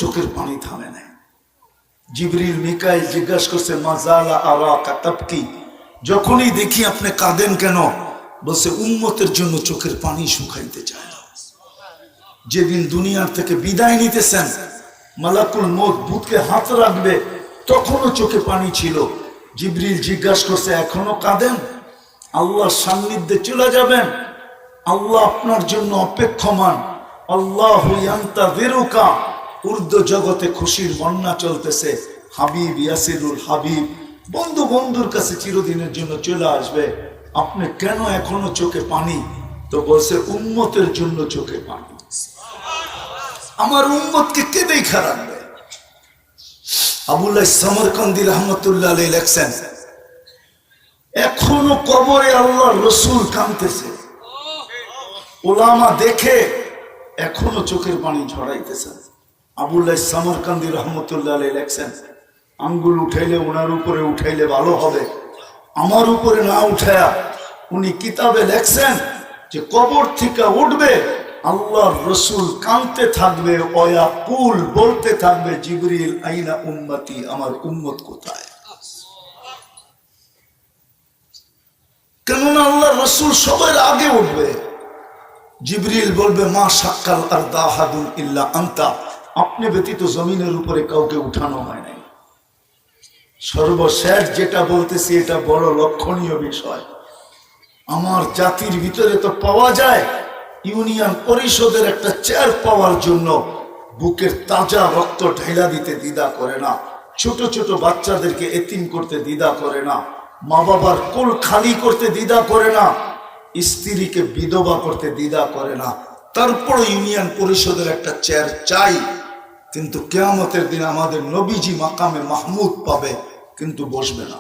চোখের পানি থামে নাই। জিবরিল মিকাইল জিজ্ঞাসা করছে মাজালা আরাকা তাবকি, যখনই দেখি আপনি কাঁদেন কেন? বলছে উম্মতের জন্য চোখের পানি শুকাইতে চায় না। যেদিন দুনিয়ার থেকে বিদায় নিতেছেন, মালাকুল মউত বুকে হাত রাখবে, তখনও চোখে পানি ছিল। জিবরিল জিজ্ঞাসা করছে এখনো কাঁদেন? আল্লাহর সান্নিধ্যে চলে যাবেন, আল্লাহ আপনার জন্য অপেক্ষমান। আল্লাহু ইয়ান্তাযিরুকা, উর্দু জগতে খুশির বন্যা চলতেছে। হাবিব ইয়াসিরুল হাবিব, বন্ধু বন্ধুর কাছে চিরদিনের জন্য চলে আসবে। আপনি কেন এখনো চোখে পানি? তো বলছে উম্মতের জন্য চোখে পানি। আমার উম্মতকে কে দেখা রাখবে? আবুল্লাহ সামরকান্দি রহমতুল্লাহ আলাইহি লেখছেন, এখনো কবরে আল্লাহর রাসূল কাঁদতেছে, উলামা দেখে এখনো চোখের পানি ঝরাইতেছেন। আবুল্লাহ সামরকান্দি রহমতুল্লাহ আলাইহি লেখছেন, আঙ্গুল উঠাইলে ওনার উপরে উঠাইলে ভালো হবে, আমার উপরে না উঠায়া উনি কিতাবে লেখছেন যে কবর থেকে উঠবে, আল্লাহর রাসূল কাঁদতে থাকবে, ওয়াকুল বলতে থাকবে জিবরিল আইনা উম্মতি, আমার উম্মত কোথায়? কেননা আল্লাহর রাসূল সবার আগে উঠবে। জিবরিল বলবে মা শাক্কাল আরদা আহাদুন ইল্লা আনতা, আপনি ব্যতীত জমিনের উপরে কাউকে উঠানো হয় নাই। সর্বশেষ যেটা বলতেছি এটা বড় লক্ষণীয় বিষয়। আমার জাতির ভিতরে তো পাওয়া যায় ইউনিয়ন পরিষদের একটা চেয়ার পাওয়ার জন্য বুকের তাজা রক্ত ঢেলা দিতে দ্বিধা করে না, ছোট ছোট বাচ্চাদেরকে এতিম করতে দ্বিধা করে না, মা বাবার কোল খালি করতে দ্বিধা করে না, স্ত্রীকে বিধবা করতে দ্বিধা করে না। তারপর ইউনিয়ন পরিষদের একটা চেয়ার চাই, কিন্তু কিয়ামতের দিন আমাদের নবীজি মাকামে মাহমুদ পাবে, কিন্তু বসবে না।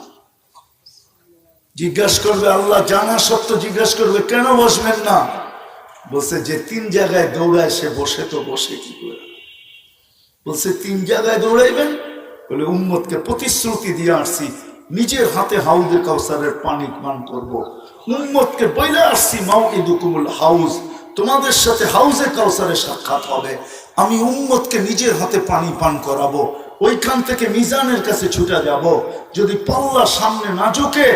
জিজ্ঞাসা করবে, আল্লাহ জানা সত্ত্বেও জিজ্ঞাসা করবে কেন বসবেন না? বলছে যে 3 জায়গায় দৌড়ায় সে বসে, তো বসে কি করে? বলছে 3 জায়গায় দৌড়াইবেন? বলে উম্মতকে প্রতিশ্রুতি দিয়ে আসছি নিজের হাতে হাউজে কাউসারের পানি পান করব। উম্মতকে বইলে আসছি মাউইদুকুমুল হাউজ, তোমাদের সাথে হাউজে কাউসারে সাক্ষাৎ হবে। আমি উম্মতকে নিজের হাতে পানি পান করাবো, ওইখান থেকে মিজানের কাছে ছুটে যাব। যদি পাল্লা সামনে না ঝুঁকে,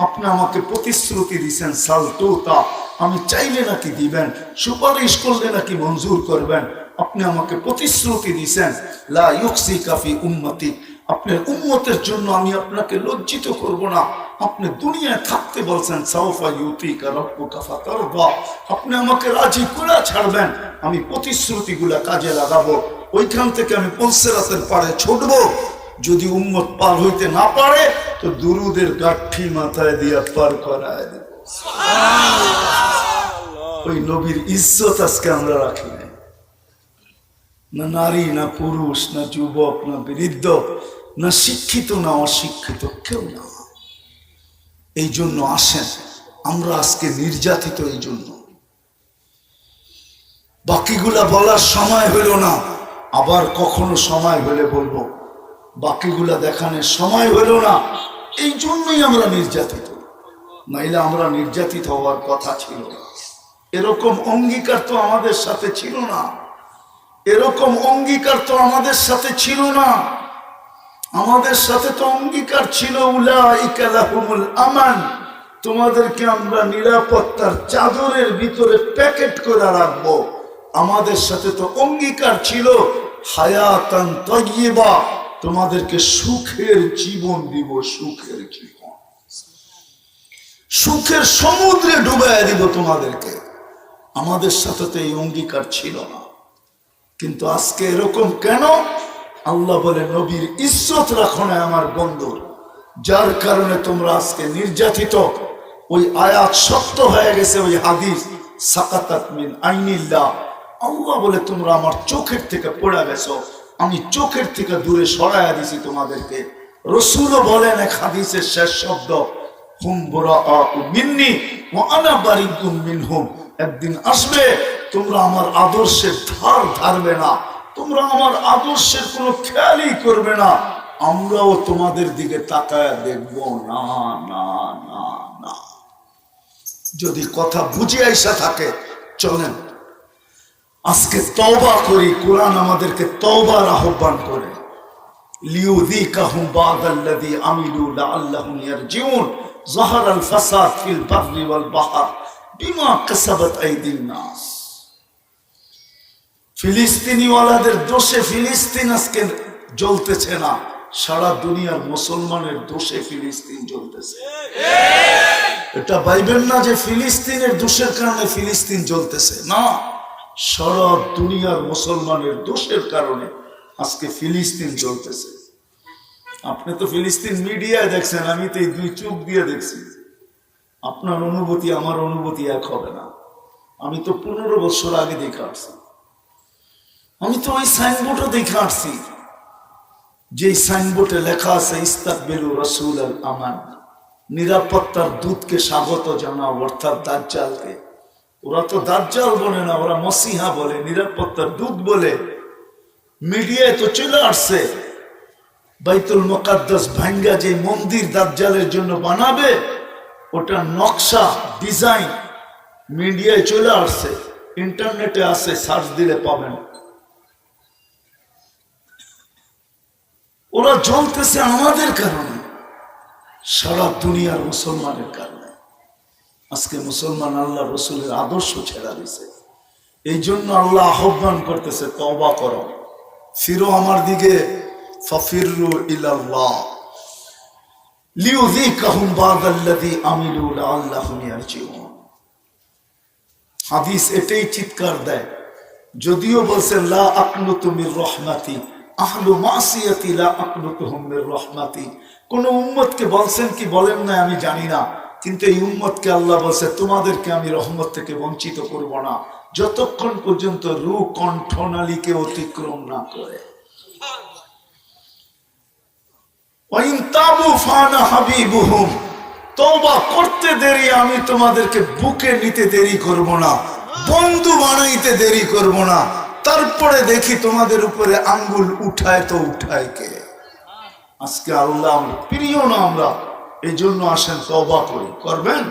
আপনি আমাকে প্রতিশ্রুতি দিচ্ছেন সালতুতা, আমি চাইলে নাকি দিবেন, সুপারিশ করলে নাকি মঞ্জুর করবেন। আপনি আমাকে প্রতিশ্রুতি দিচ্ছেন লা ইউকসিকা ফি উম্মতি, আপনার উম্মতের জন্য আমি আপনাকে লজ্জিত করব না। আপনি দুনিয়ায় থাকতে বলছেন সাউফা ইউতিকা রাব্বুকা ফাতারদা, আপনি আমাকে রাজি করে ছাড়বেন, আমি প্রতিশ্রুতিগুলা কাজে লাগাবো। ওইখান থেকে আমি পলসেরাতের পাড়ে ছুটবো। যদি উম্মত পার হইতে না পারে তো দুরুদের গাঠি মাথায় দিয়া পার করায় দেব। ওই নবীর ইজ্জত আজকে আমরা রাখি নাই। না নারী, না পুরুষ, না যুবক, না বৃদ্ধ, না শিক্ষিত, না অশিক্ষিত, কেউ না। এই জন্য আসেন, আমরা আজকে নির্যাতিত এই জন্য। বাকিগুলা বলার সময় হইল না, আবার কখনো সময় হলে বলবো। বাকিগুলা দেখানোর সময় হইল না, এই জন্যই আমরা নির্যাতিত। নাইলে আমরা নির্যাতিত হওয়ার কথা ছিল না। এরকম অঙ্গীকার তো আমাদের সাথে ছিল না, এরকম অঙ্গীকার তো আমাদের সাথে ছিল না। আমাদের সাথে তো অঙ্গীকার ছিল উলাইকা লাহুমুল আমান, তোমাদেরকে আমরা নিরাপত্তার চাদরের ভিতরে প্যাকেট করে রাখবো। আমাদের সাথে তো অঙ্গীকার ছিল হায়াতান তাইয়্যিবা, তোমাদেরকে সুখের জীবন দিব, সুখের জীবন, সুখের সমুদ্রে ডুবাইয়া দিব তোমাদেরকে। আমাদের সাথে তো এই অঙ্গীকার ছিল না। কিন্তু আজকে এরকম কেন? আল্লাহ বলে নবীর ইজ্জত রাখো না আমার বন্ধুর, যার কারণে তোমরা আজকে নির্যাতিত। ওই আয়াত সত্য হয়ে গেছে, ওই হাদিস সাকাতাত মিন আইনিল্লাহ। আল্লাহ বলে তোমরা আমার চোখের থেকে পড়ে গেছো, আমি চোখের থেকে দূরে সরাইয়া দিছি তোমাদেরকে। রাসূলও বলেন এক হাদিসের শেষ শব্দ, হুম বুরাআউ মিন্নি ওয়া আনা বারিউম মিনহুম। একদিন আসবে তোমরা আমার আদর্শের ধার ধারবে না, তোমরা আমার আদর্শের কোনো খেয়ালই করবে না, আমরাও তোমাদের দিকে তাকায় দেখব না। না না না, যদি কথা বুঝে আইসা থাকে চলেন। আজকে তওবা করি। কোরআন আমাদেরকে তওবার আহ্বান করে, লিউযীকাহুম বা'দাল্লাযী আমিলু লাআল্লাহুম ইয়ারজিউন যাহারাল ফাসাদ ফিল বাররি ওয়াল বাহর বিমা কাসাবাত আইদিন নাস। ফিলিস্তিনিওয়ালাদের দোষে ফিলিস্তিন আজকে জ্বলতেছে না, সারা দুনিয়ার মুসলমানের দোষে ফিলিস্তিন জ্বলতেছে। এটা ভাইবেন না যে ফিলিস্তিনের দোষের কারণে ফিলিস্তিন জ্বলতেছে, না, সারা দুনিয়ার মুসলমানের দোষের কারণে আজকে ফিলিস্তিন জ্বলতেছে। আপনি তো ফিলিস্তিন মিডিয়ায় দেখছেন, আমি তো এই দুই চোখ দিয়ে দেখছি। আপনার অনুভূতি আমার অনুভূতি এক হবে না। আমি তো 15 বছর আগে দেখে আসছি। আমি তো ওই সাইনবোর্ডও দেখে আসছি, যে সাইনবোর্ডে লেখা আছে ইস্তাকবিলু রাসূল আল আমান, নিরাপত্তার দূতকে স্বাগত জানাও, অর্থাৎ দাজ্জালকে। ওরা তো দাজ্জাল বলে না, ওরা মসিহা বলে, নিরাপত্তার দূত বলে। মিডিয়ায় তো চলে আসছে বাইতুল মুকাদ্দাস ভাঙ্গা যে মন্দির দাজ্জালের জন্য বানাবে, ওটা নকশা ডিজাইন মিডিয়ায় চলে আসছে, ইন্টারনেটে আছে, সার্চ দিলে পাবেন। ওরা জ্বলতেছে আমাদের কারণে, সারা দুনিয়ার মুসলমানের কারণে। আজকে মুসলমান আল্লাহ রসুলের আদর্শ ছেড়া দিছে। এই জন্য আল্লাহ আহ্বান করতেছে, তওবা করো, ফিরো আমার দিকে, ফাফিরু ইলাল্লাহ লিউযীকাহুম বা'দাল্লাযী আমিলু লাআল্লাহুম ইয়ারজিউন। হাদিস এটাই চিৎকার দেয়। যদিও বলছে লা আকনুতু মির রাহমাতি আহলু মাসিয়াতি লা আকনুতুহুম মির রাহমাতি, কোন উম্মতকে বলছেন কি বলেন না আমি জানি না, কিন্তু এই উম্মতকে আল্লাহ বলছে তোমাদেরকে আমি রহমত থেকে বঞ্চিত করব না, যতক্ষণ পর্যন্ত রূহ কণ্ঠনালীকে অতিক্রম না করে। ওয়াইন তাবু ফানা হাবিবুহুম, তওবা করতে দেরি আমি তোমাদেরকে বুকে নিতে দেরি করব না, বন্ধু বানাইতে দেরি করব না। তারপরে দেখি তোমাদের উপরে আঙ্গুল উঠায় তো উঠায় কে? আজকে আল্লাহ প্রিয় না আমরা, এই জন্য আসেন তওবা করি। করবেন?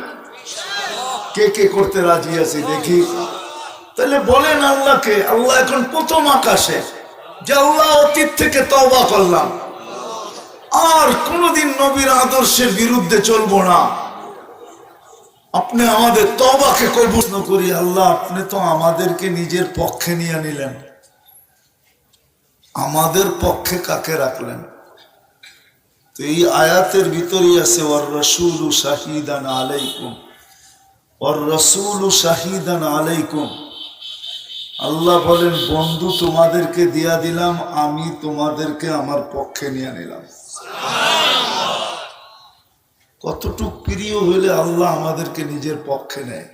কে কে করতে রাজি আছে দেখি? তাহলে বলেন আল্লাহকে। আল্লাহ এখন প্রথম আকাশে, যে আল্লাহ অতীত থেকে তওবা করলাম, আর কোনদিন নবীর আদর্শের বিরুদ্ধে চলবো না। আপনি আমাদের তওবাকে কবুল করি। আল্লাহ আপনি তো আমাদেরকে নিজের পক্ষে নিয়ে নিলেন, আমাদের পক্ষে কাকে রাখলেন? তো এই আয়াতের ভিতরেই আছে ওয়ার রাসূলু শাহিদান আলাইকুম, ওয়ার রাসূলু শাহিদান আলাইকুম। আল্লাহ বলেন বন্ধু তোমাদেরকে দিয়া দিলাম, আমি তোমাদেরকে আমার পক্ষে নিয়ে নিলাম। কতটুক প্রিয় হইলে আল্লাহ আমাদেরকে নিজের পক্ষে নেয়।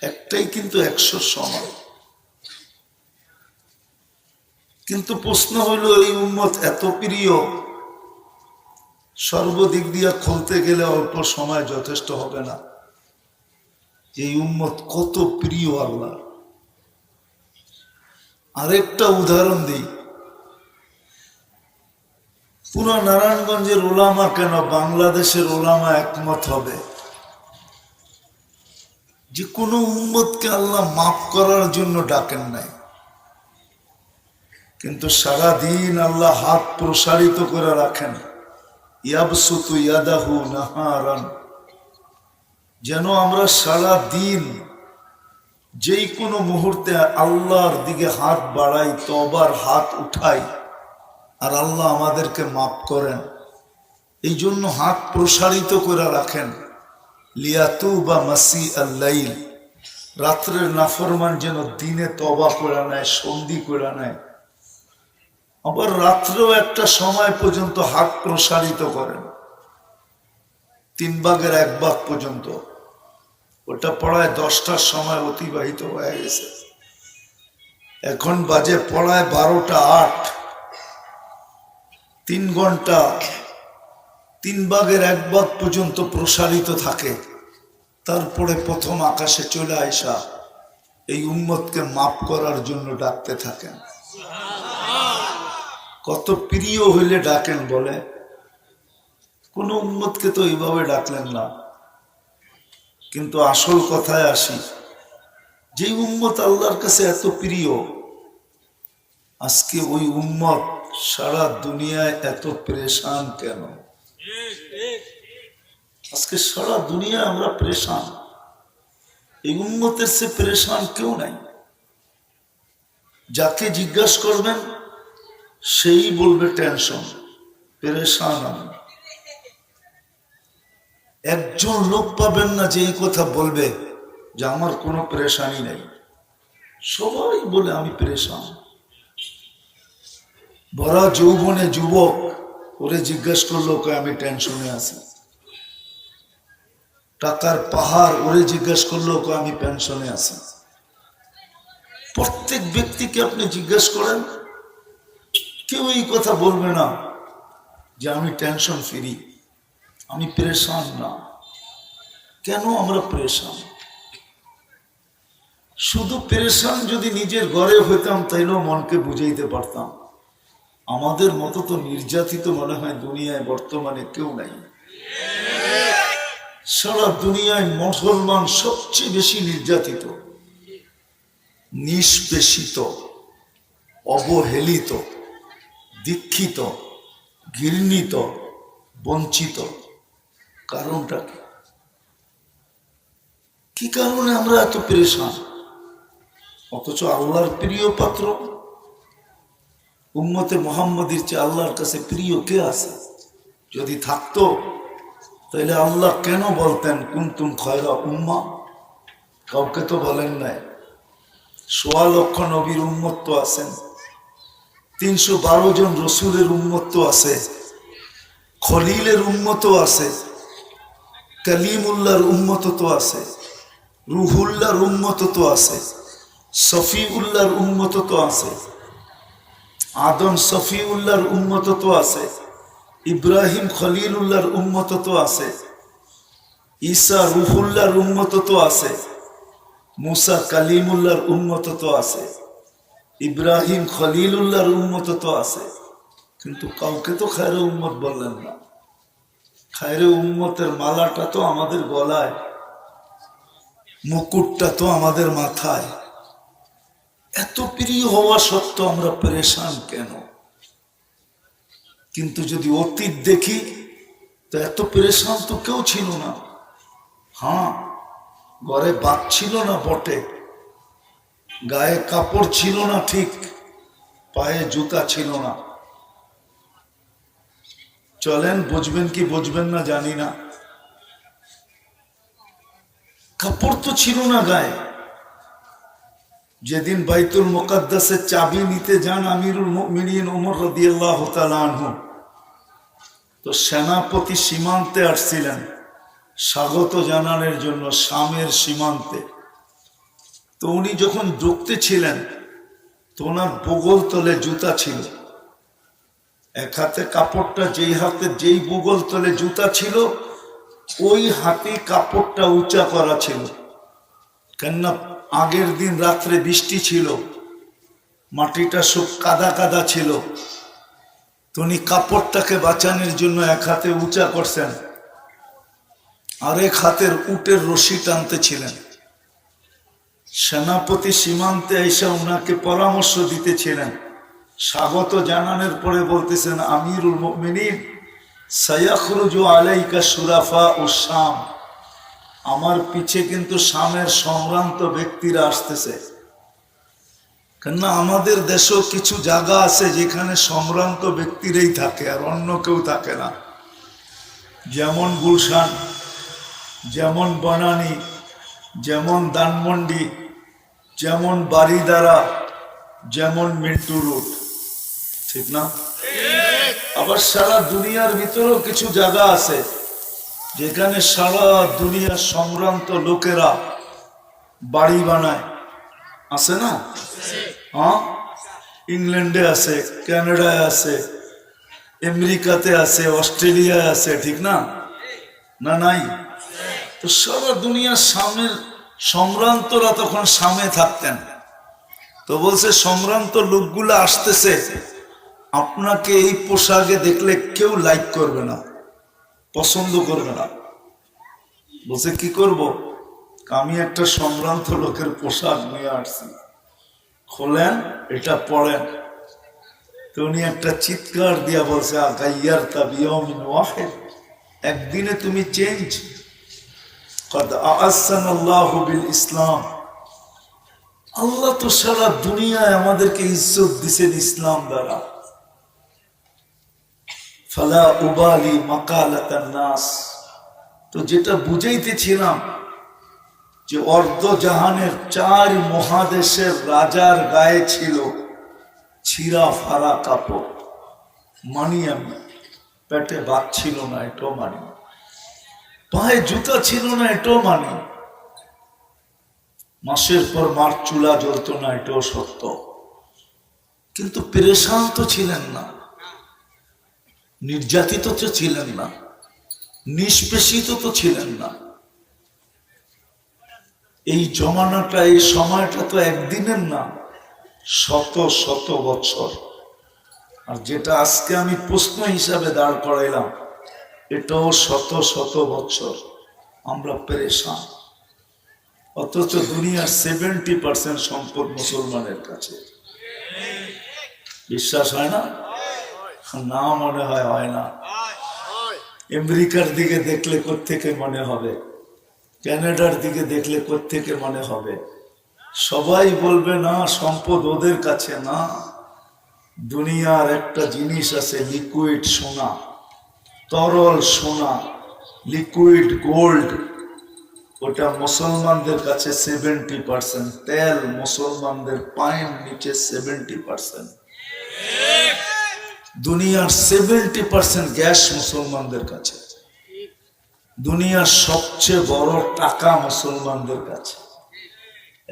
একটাই কিন্তু 100 সমান। কিন্তু প্রশ্ন হইল এই উম্মত এত প্রিয়, সর্বদিক দিয়া খুলতে গেলে অল্প সময় যথেষ্ট হবে না। এই উম্মত কত প্রিয় আল্লাহ। আরেকটা উদাহরণ দিই, পুরা নারায়ণগঞ্জের ওলামা কেন বাংলাদেশের ওলামা একমত হবে যে কোনো উম্মতকে আল্লাহ মাফ করার জন্য ডাকেন নাই, কিন্তু সারা দিন আল্লাহ হাত প্রসারিত করে রাখেন, ইয়াবসুতু ইয়াদাহু নাহারান, যেন আমরা সারা দিন যেই কোনো মুহূর্তে আল্লাহর দিকে হাত বাড়াই, তওবার হাত উঠাই, আর আল্লাহ আমাদেরকে মাফ করেন। এই জন্য হাত প্রসারিত করে রাখেন। লিয়াতুবা মাসি আল-লাইল, রাত্রের নাফরমান যেন দিনে তওবা করে নেয়, সন্ধি করে নেয়। আবার রাত্রেও একটা সময় পর্যন্ত হাত প্রসারিত করেন, 3 ভাগের 1 ভাগ পর্যন্ত। ওটা পড়ায় 10টার সময় অতিবাহিত হয়ে গেছে, এখন বাজে পড়ায় 12টা 8, 3 ঘন্টা 3 ভাগের 1 ভাগ পর্যন্ত প্রসারিত থাকে। তারপরে প্রথম আকাশে চলে আইসা এই উম্মতকে মাফ করার জন্য ডাকতে থাকেন। কত প্রিয় হইলে ডাকেন বলে? কোন উম্মতকে তো এইভাবে ডাকলেন না। কিন্তু আসল কথায় আসি, যে উম্মত আল্লাহর কাছে এত প্রিয়, আজকে ওই উম্মত সারা দুনিয়ায় এত পরেশান কেন? আজকে সারা দুনিয়ায় আমরা পরেশান। এই উম্মতের সে পরেশান কেউ নাই। যাকে জিজ্ঞাসা করবেন সেই বলবে টেনশন, পরেশান আমি। একজন লোক পাবেন না যে এই কথা বলবে যে আমার কোনো পরেশানি নাই। সবাই বলে আমি পরেশান। ভরা যৌবনে যুবক, ওরে জিজ্ঞেস করলো আমি টেনশনে আছি। টাকার পাহাড়, ওরে জিজ্ঞেস করলো আমি পেনশনে আছি। প্রত্যেক ব্যক্তিকে আপনি জিজ্ঞেস করেন, কেউ এই কথা বলবে না যে আমি টেনশন ফ্রি, আমি পরেশান না। কেন আমরা পরেশান? শুধু পরেশান যদি নিজের ঘরে হইতাম তাইলেও মনকে বুঝাইতে পারতাম। আমাদের মতো তো নির্যাতিত মনে হয় দুনিয়ায় বর্তমানে কেউ নাই। সারা দুনিয়ায় মুসলমান সবচেয়ে বেশি নির্যাতিত, নিষ্পেষিত, অবহেলিত, দীক্ষিত, ঘৃণিত, বঞ্চিত। কারণটা কি? কি কারণে আমরা এত পরেশান? অথচ আল্লাহর প্রিয় পাত্র উম্মতে মুহাম্মাদের চেয়ে আল্লাহর কাছে প্রিয় কে আছে? যদি থাকতো তাহলে আল্লাহ কেন বলতেন কুনতুম খায়রা উম্মাহ? কাউকে তো বলেন নাই। ১৬ লক্ষ নবীর উম্মত তো আছেন, ৩১২ জন রসুলের উম্মত তো আছে, খলিলের উম্মত আছে, কালিমুল্লাহর উম্মত তো আছে, রুহুল্লাহর উম্মত তো আছে, সফিউল্লাহর উম্মত তো আছে, আদম সফিউল্লাহর উম্মত তো আছে, ইব্রাহিম খলিলুল্লাহর উম্মত তো আছে, ঈসা রুহুল্লাহর উম্মত তো আছে, মুসা কালিমুল্লাহর উম্মত তো আছে, ইব্রাহিম খলিলুল্লাহর উম্মত তো আছে। কিন্তু কাউকে তো খায়রে উম্মত বললেন না। খায়রে উম্মতের মালাটা তো আমাদের গলায়, মুকুটটা তো আমাদের মাথায়। এত প্রিয় হওয়া সত্ত্বেও আমরা পরেশান কেন? কিন্তু যদি অতীত দেখি তো এত পরেশান তো কেউ ছিল না। হ্যাঁ, ঘরে বাত ছিল না বটে, গায়ে কাপড় ছিল না ঠিক, পায়ে জুতা ছিল না। চলেন, বুঝবেন কি বুঝবেন না জানি না, কাপড় তো ছিল না গায়ে। যেদিন বাইতুল মুকাদ্দাসের চাবি নিতে যান আমিরুল মুমিনিন ওমর রাদিয়াল্লাহু তাআলা আনহু, তো সেনাপতি সীমান্তে আসছিলেন স্বাগত জানানোর জন্য, শামের সীমান্তে। তো উনি যখন ঢুকতেছিলেন তো ওনার বগল তলে জুতা ছিল। এক হাতে কাপড়টা, যেই হাতে যেই বগল তলে জুতা ছিল ওই হাতে কাপড়টা উঁচা করা ছিল। কেননা আগের দিন রাত্রে বৃষ্টি ছিল, মাটিটা সব কাদা কাদা ছিল। তো উনি কাপড়টাকে বাঁচানোর জন্য এক হাতে উঁচা করছেন, আর এক হাতের উটের রশি টানতেছিলেন। সেনাপতি সীমান্তে এসে ওনাকে পরামর্শ দিতেছিলেন। স্বাগত জানানোর পরে বলতেছেন, আমিরুল মুমিনিন সায়াখরুজু আলাইকা শুরাফা ও শাম, আমার পিছে কিন্তু শামের সম্ভ্রান্ত ব্যক্তিরা আসতেছে। কেননা আমাদের দেশেও কিছু জায়গা আছে যেখানে সম্ভ্রান্ত ব্যক্তিরাই থাকে আর অন্য কেউ থাকে না। যেমন গুলশান, যেমন বনানী, যেমন ধানমন্ডি, যেমন বারিদারা, যেমন মিন্টু রোড, ঠিক না? আবার সারা দুনিয়ার ভিতরেও কিছু জায়গা আছে যেখানে সারা দুনিয়ার সম্ভ্রান্ত লোকেরা বাড়ি বানায়, আছে না? হ্যাঁ, ইংল্যান্ডে আছে, কানাডায় আছে, আমেরিকাতে আছে, অস্ট্রেলিয়ায় আছে, ঠিক না? না নাই? তো সারা দুনিয়ার সামের সম্ভ্রান্তরা তখন সামে থাকতেন। তো বলছে সম্ভ্রান্ত লোকগুলো আসতেছে, আপনাকে এই পোশাকে দেখলে কেউ লাইক করবে না, পছন্দ করবে না। বলছে কি করব? আমি একটা সম্ভ্রান্ত লোকের পোশাক নিয়ে আসছি, খোলেন এটা পড়েন। তো উনি একটা চিৎকার দিয়া বলছে, আগাইয়ারতা বিয়মিন ওয়াহিদ, একদিনে তুমি চেঞ্জ। কদ আহসানাল্লাহু বিল ইসলাম, আল্লাহ তো সারা দুনিয়ায় আমাদেরকে ইজ্জত দিছেন ইসলাম দ্বারা। ফালা উবালি মাকালাতান নাস, তো যেটা বুঝাইতেছিলাম যে অর্ধ জাহানের 4 মহাদেশের রাজার গায়ে ছিল ছিঁড়া ফাড়া কাপড়, মানি আমি। পেটে ভাত ছিল না, এটাও মানি। পায়ে জুতা ছিল না, এটাও মানি। মাসের পর মার চুলা জ্বলতো না, এটাও সত্য। কিন্তু পেরেশান তো ছিলেন না, নির্যাতিত তো ছিলেন না, নিষ্পেষিত তো ছিলেন না। এই জমানাটা, এই সময়টা তো একদিনের না, শত শত বছর। আর যেটা আজকে আমি প্রশ্ন হিসাবে দাঁড় করাইলাম, এটাও শত শত বছর আমরা পেরেশান। অথচ দুনিয়ার 70% সম্পদ মুসলমানের কাছে। বিশ্বাস হয় না? না, মনে হয় না। আমেরিকার দিকে দেখলে কোত্থেকে মনে হবে, কানাডার দিকে দেখলে কোত্থেকে মনে হবে। সবাই বলবে না সম্পদ ওদের কাছে না। দুনিয়ার একটা জিনিস আছে, লিকুইড সোনা, তরল সোনা, লিকুইড গোল্ড, ওটা মুসলমানদের কাছে 70%। তেল মুসলমানদের পায়ের নিচে 70%। দুনিয়ার 70% গ্যাস মুসলমানদের কাছে। দুনিয়ার সবচেয়ে বড় টাকা মুসলমানদের কাছে।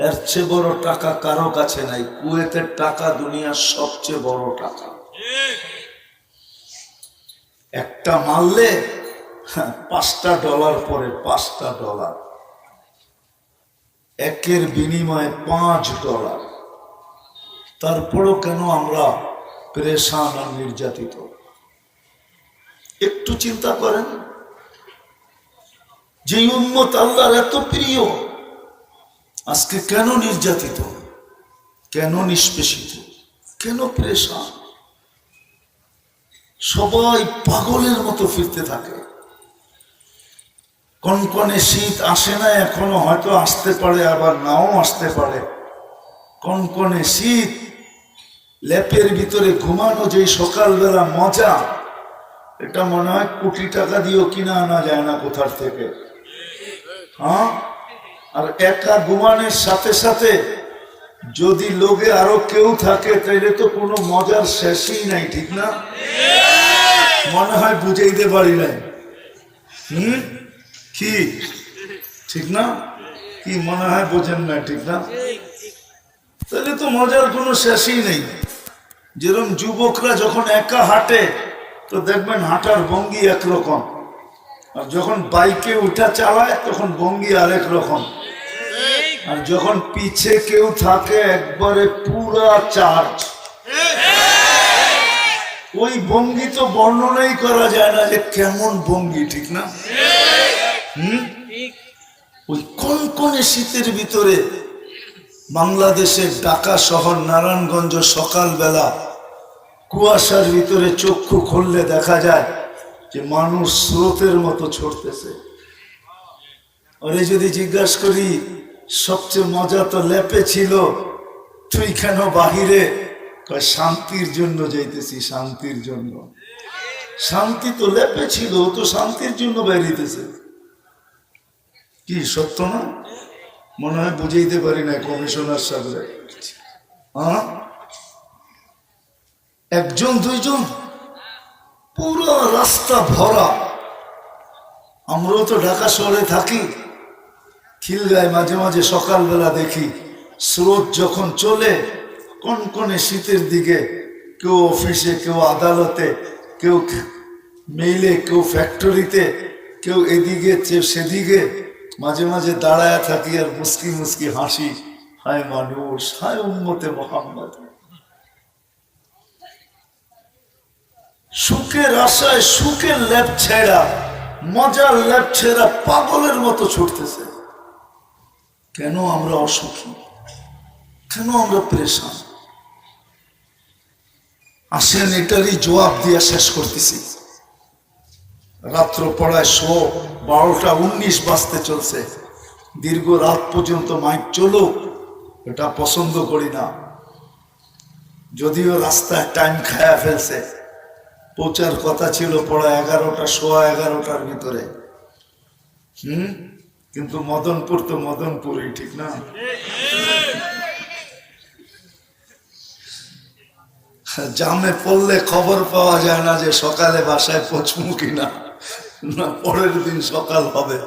এর চেয়ে বড় টাকা কারো কাছে নাই। কুয়েতের টাকা দুনিয়ার সবচেয়ে বড় টাকা। একটা মারলে $5 পরে, $5, একের বিনিময়ে $5। তারপরও কেন আমরা পেরেশান আর নির্যাতিত? একটু চিন্তা করেন, যে উম্মত আল্লাহর এত প্রিয়, আজকে কেন নির্যাতিত, কেন নিষ্পেষিত, কেন পেরেশান? সবাই পাগলের মতো ফিরতে থাকে। কনকনে শীত আসে না এখনো, হয়তো আসতে পারে, আবার নাও আসতে পারে। কনকনে শীত, ল্যাপের ভিতরে ঘুমানো যে সকালবেলা মজা, এটা মনে হয় কোটি টাকা দিয়েও কিনা আনা যায় না কোথার থেকে। হ্যাঁ, আর একা ঘুমানোর সাথে সাথে যদি লোকে আরো কেউ থাকে, তাইলে তো কোনো মজার শেষই নাই, ঠিক না? মনে হয় বুঝাইতে পারি নাই। কি ঠিক না? কি মনে হয় বোঝেন না, ঠিক না? তাহলে তো মজার কোনো শেষই নেই। যেরকম যুবকরা যখন একা হাঁটে, তো দেখবেন হাঁটার ভঙ্গি একরকম, আর যখন বাইকে উঠা চালায় তখন ভঙ্গি আরেক রকম। আর যখন পিছে কেউ থাকে একবারে পুরা চার্জ, ওই ভঙ্গি তো বর্ণনাই করা যায় না যে কেমন ভঙ্গি, ঠিক না? ওই কনকনে শীতের ভিতরে বাংলাদেশের ঢাকা শহর, নারায়ণগঞ্জ, সকালবেলা কুয়াশার ভিতরে চক্ষু খুললে দেখা যায় যে মানুষ স্রোতের মতো ছড়তেছে। ওরে যদি জিজ্ঞাসা করি সবচেয়ে মজা তো ল্যাপে ছিল, তুই কেন বাহিরে? শান্তির জন্য যাইতেছি, শান্তির জন্য। শান্তি তো ল্যাপে ছিল, ও তো শান্তির জন্য বেরিয়েছে। কি সত্য না? মনে হয় বুঝাইতে পারি না কমিশনার সাহেব। হ্যাঁ, একজন দুইজন, পুরো রাস্তা ভরা। আমরাও তো ঢাকা শহরে থাকি, খিলগায় মাঝে মাঝে সকালবেলা দেখি স্রোত যখন চলে, কনকনে শীতের দিকে, কেউ অফিসে, কেউ আদালতে, কেউ মেইলে, কেউ ফ্যাক্টরিতে, কেউ এদিকে সেদিকে, মাঝে মাঝে দাঁড়ায় থাকি আর মুস্কি মুস্কি হাসি। হায় মানুষ, হায় উম্মতে মুহাম্মদ। সুখের আশায় সুখের ল্যাপ ছেড়া, মজার ল্যাপ ছেড়া পাগলের মতো ছুটতেছে। কেন আমরা অসুখী, কেন আমরা পেরেশান? আসেন এটারই জবাব দিয়ে শেষ করতেছি। রাত্র পড়ায় 12:19 বাজতে চলছে, দীর্ঘ রাত পর্যন্ত মাইক চলুক, এটা পছন্দ করি না। যদিও রাস্তায় টাইম খায়া ফেলছে, পৌঁছার কথা ছিল পড়া 11টা, 11:15 ভিতরে। কিন্তু মদনপুর তো মদনপুরই, ঠিক না? জামে পড়লে খবর পাওয়া যায় না যে সকালে বাসায় পৌঁছবো কিনা, না পরের দিন সকাল হবে।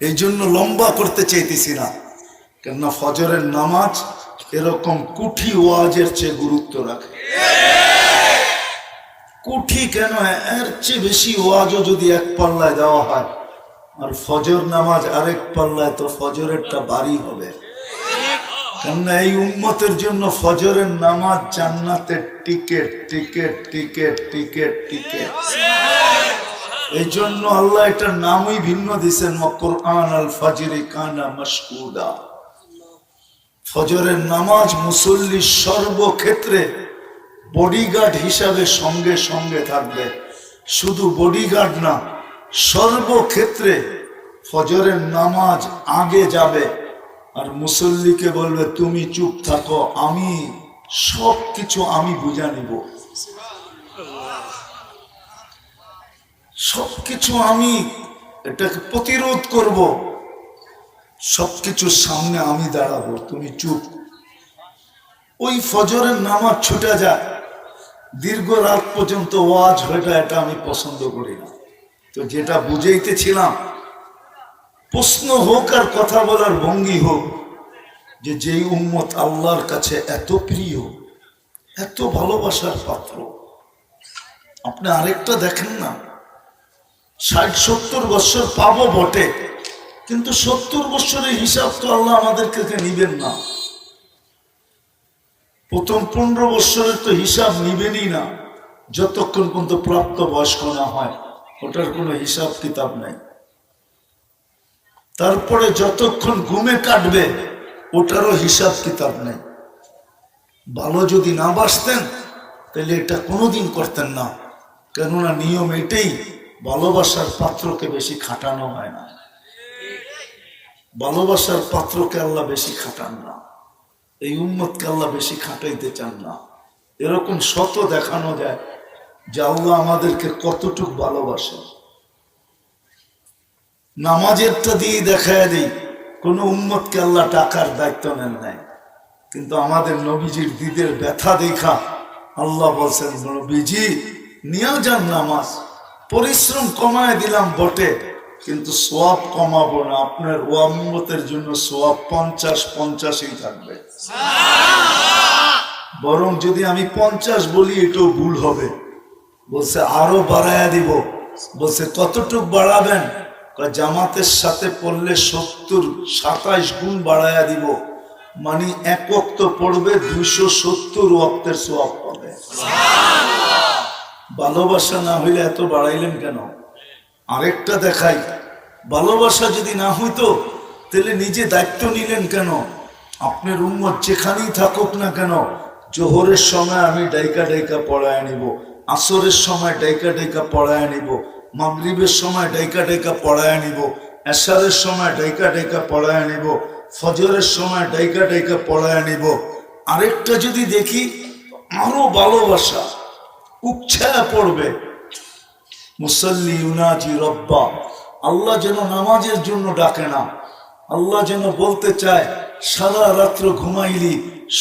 এই জন্য লম্বা করতে চাইতেছি না, কেননা ফজরের নামাজ এরকম কুঠি ওয়াজের চেয়ে গুরুত্ব রাখে। কুঠি কেন, এর চেয়ে বেশি ওয়াজও যদি এক পাল্লায় দেওয়া হয়, আর ফজর নামাজ আরেক পাল্লায়, তো ফজরেরটা ভারী হবে। কেননা এই উম্মতের জন্য ফজরের নামাজ জান্নাতের ticket, ticket, ticket, ticket, ticket. এই জন্য আল্লাহ এটার নামই ভিন্ন দিয়েছেন, কুরআন আল ফাজরি কানা মাশহুদা। ফজরের নামাজ মুসল্লি সর্বক্ষেত্রে বডিগার্ড হিসাবে সঙ্গে সঙ্গে থাকবে। শুধু বডিগার্ড না, সর্বক্ষেত্রে ফজরের নামাজ আগে যাবে আর মুসল্লিকে বলবে তুমি চুপ থাকো, আমি সবকিছু আমি বুঝা নিব, সবকিছু আমি এটাকে প্রতিরোধ করব, সবকিছুর সামনে আমি দাঁড়াবো, তুমি চুপ। ওই ফজরের নামাজ ছুটে যায়, দীর্ঘ রাত পর্যন্ত ওয়াজ হয়ে যায়, এটা আমি পছন্দ করি না। তো যেটা বুঝাইতেছিলাম, প্রশ্ন হোক আর কথা বলার ভঙ্গি হোক, যে যেই উম্মত আল্লাহর কাছে এত প্রিয়, এত ভালোবাসার পাত্র, আপনি আরেকটা দেখেন না, 60-70 বছর পাবো বটে, কিন্তু 70 বছরের হিসাব তো আল্লাহ আমাদেরকে নিবেন না। প্রথম 15 বছরের তো হিসাব নিবেনই না, যতক্ষণ পর্যন্ত প্রাপ্ত বয়স্ক না হয়, ওটার কোনো হিসাব কিতাব নাই। তারপরে যতক্ষণ ঘুমে কাটবে, ওটারও হিসাব কিতাব নেই। ভালো যদি না বাসতেন তাহলে এটা কোনোদিন করতেন না, কেননা নিয়ম এটাই, ভালোবাসার পাত্রকে বেশি খাটানো হয় না। ভালোবাসার পাত্রকে আল্লাহ বেশি খাটান না, এই উম্মতকে আল্লাহ বেশি খাটাইতে চান না। এরকম শত দেখানো যায় যে আল্লাহ আমাদেরকে কতটুকু ভালোবাসে। নামাজেরটা দিয়ে দেখায় দিই, কোন উম্মতকে আল্লাহ টাকার দায়িত্ব নেন নাই, কিন্তু আমাদের নবীজির দিদের ব্যথা দেখা আল্লাহ বলছেন, নবীজি নিয়ে যান নামাজ, পরিশ্রম কমায় দিলাম বটে, কিন্তু সোয়াব কমাবো না, আপনার ও উম্মতের জন্য সোয়াব 50-50ই থাকবে। বরং যদি আমি 50 বলি এটাও ভুল হবে। বলছে আরো বাড়ায়া দিব। বলছে কতটুক বাড়াবেন? জামাতের সাথে পড়লে 27 গুণ বাড়ায়া দিব, মানে এক ওয়াক্ত পড়বে 270 ওয়াক্তের সোয়াব পাবে। ভালোবাসা না হইলে এত বাড়াইলেন কেন? আরেকটা দেখাই, ভালোবাসা যদি না হইতো তাহলে নিজে দায়িত্ব নিলেন কেন? আপনার উম্মত যেখানেই থাকুক না কেন, জোহরের সময় আমি ডাইকা ডাইকা পড়ায় নিব, আসরের সময় ডাইকা ডাইকা পড়ায় নিব, মাগরিবের সময় ডাইকা ডাইকা পড়ায় নিব, এশারের সময় ডাইকা ডাইকা পড়ায় নিব, ফজরের সময় ডাইকা ডাইকা পড়ায় নিব। আরেকটা যদি দেখি, আরো ভালোবাসা উচ্ছায়া পড়বে, মুসল্লি ইউনাজি রব্বা, আল্লাহ যেন নামাজের জন্য ডাকে না, আল্লাহ যেন বলতে চায় সারা রাত্র ঘুমাইলি,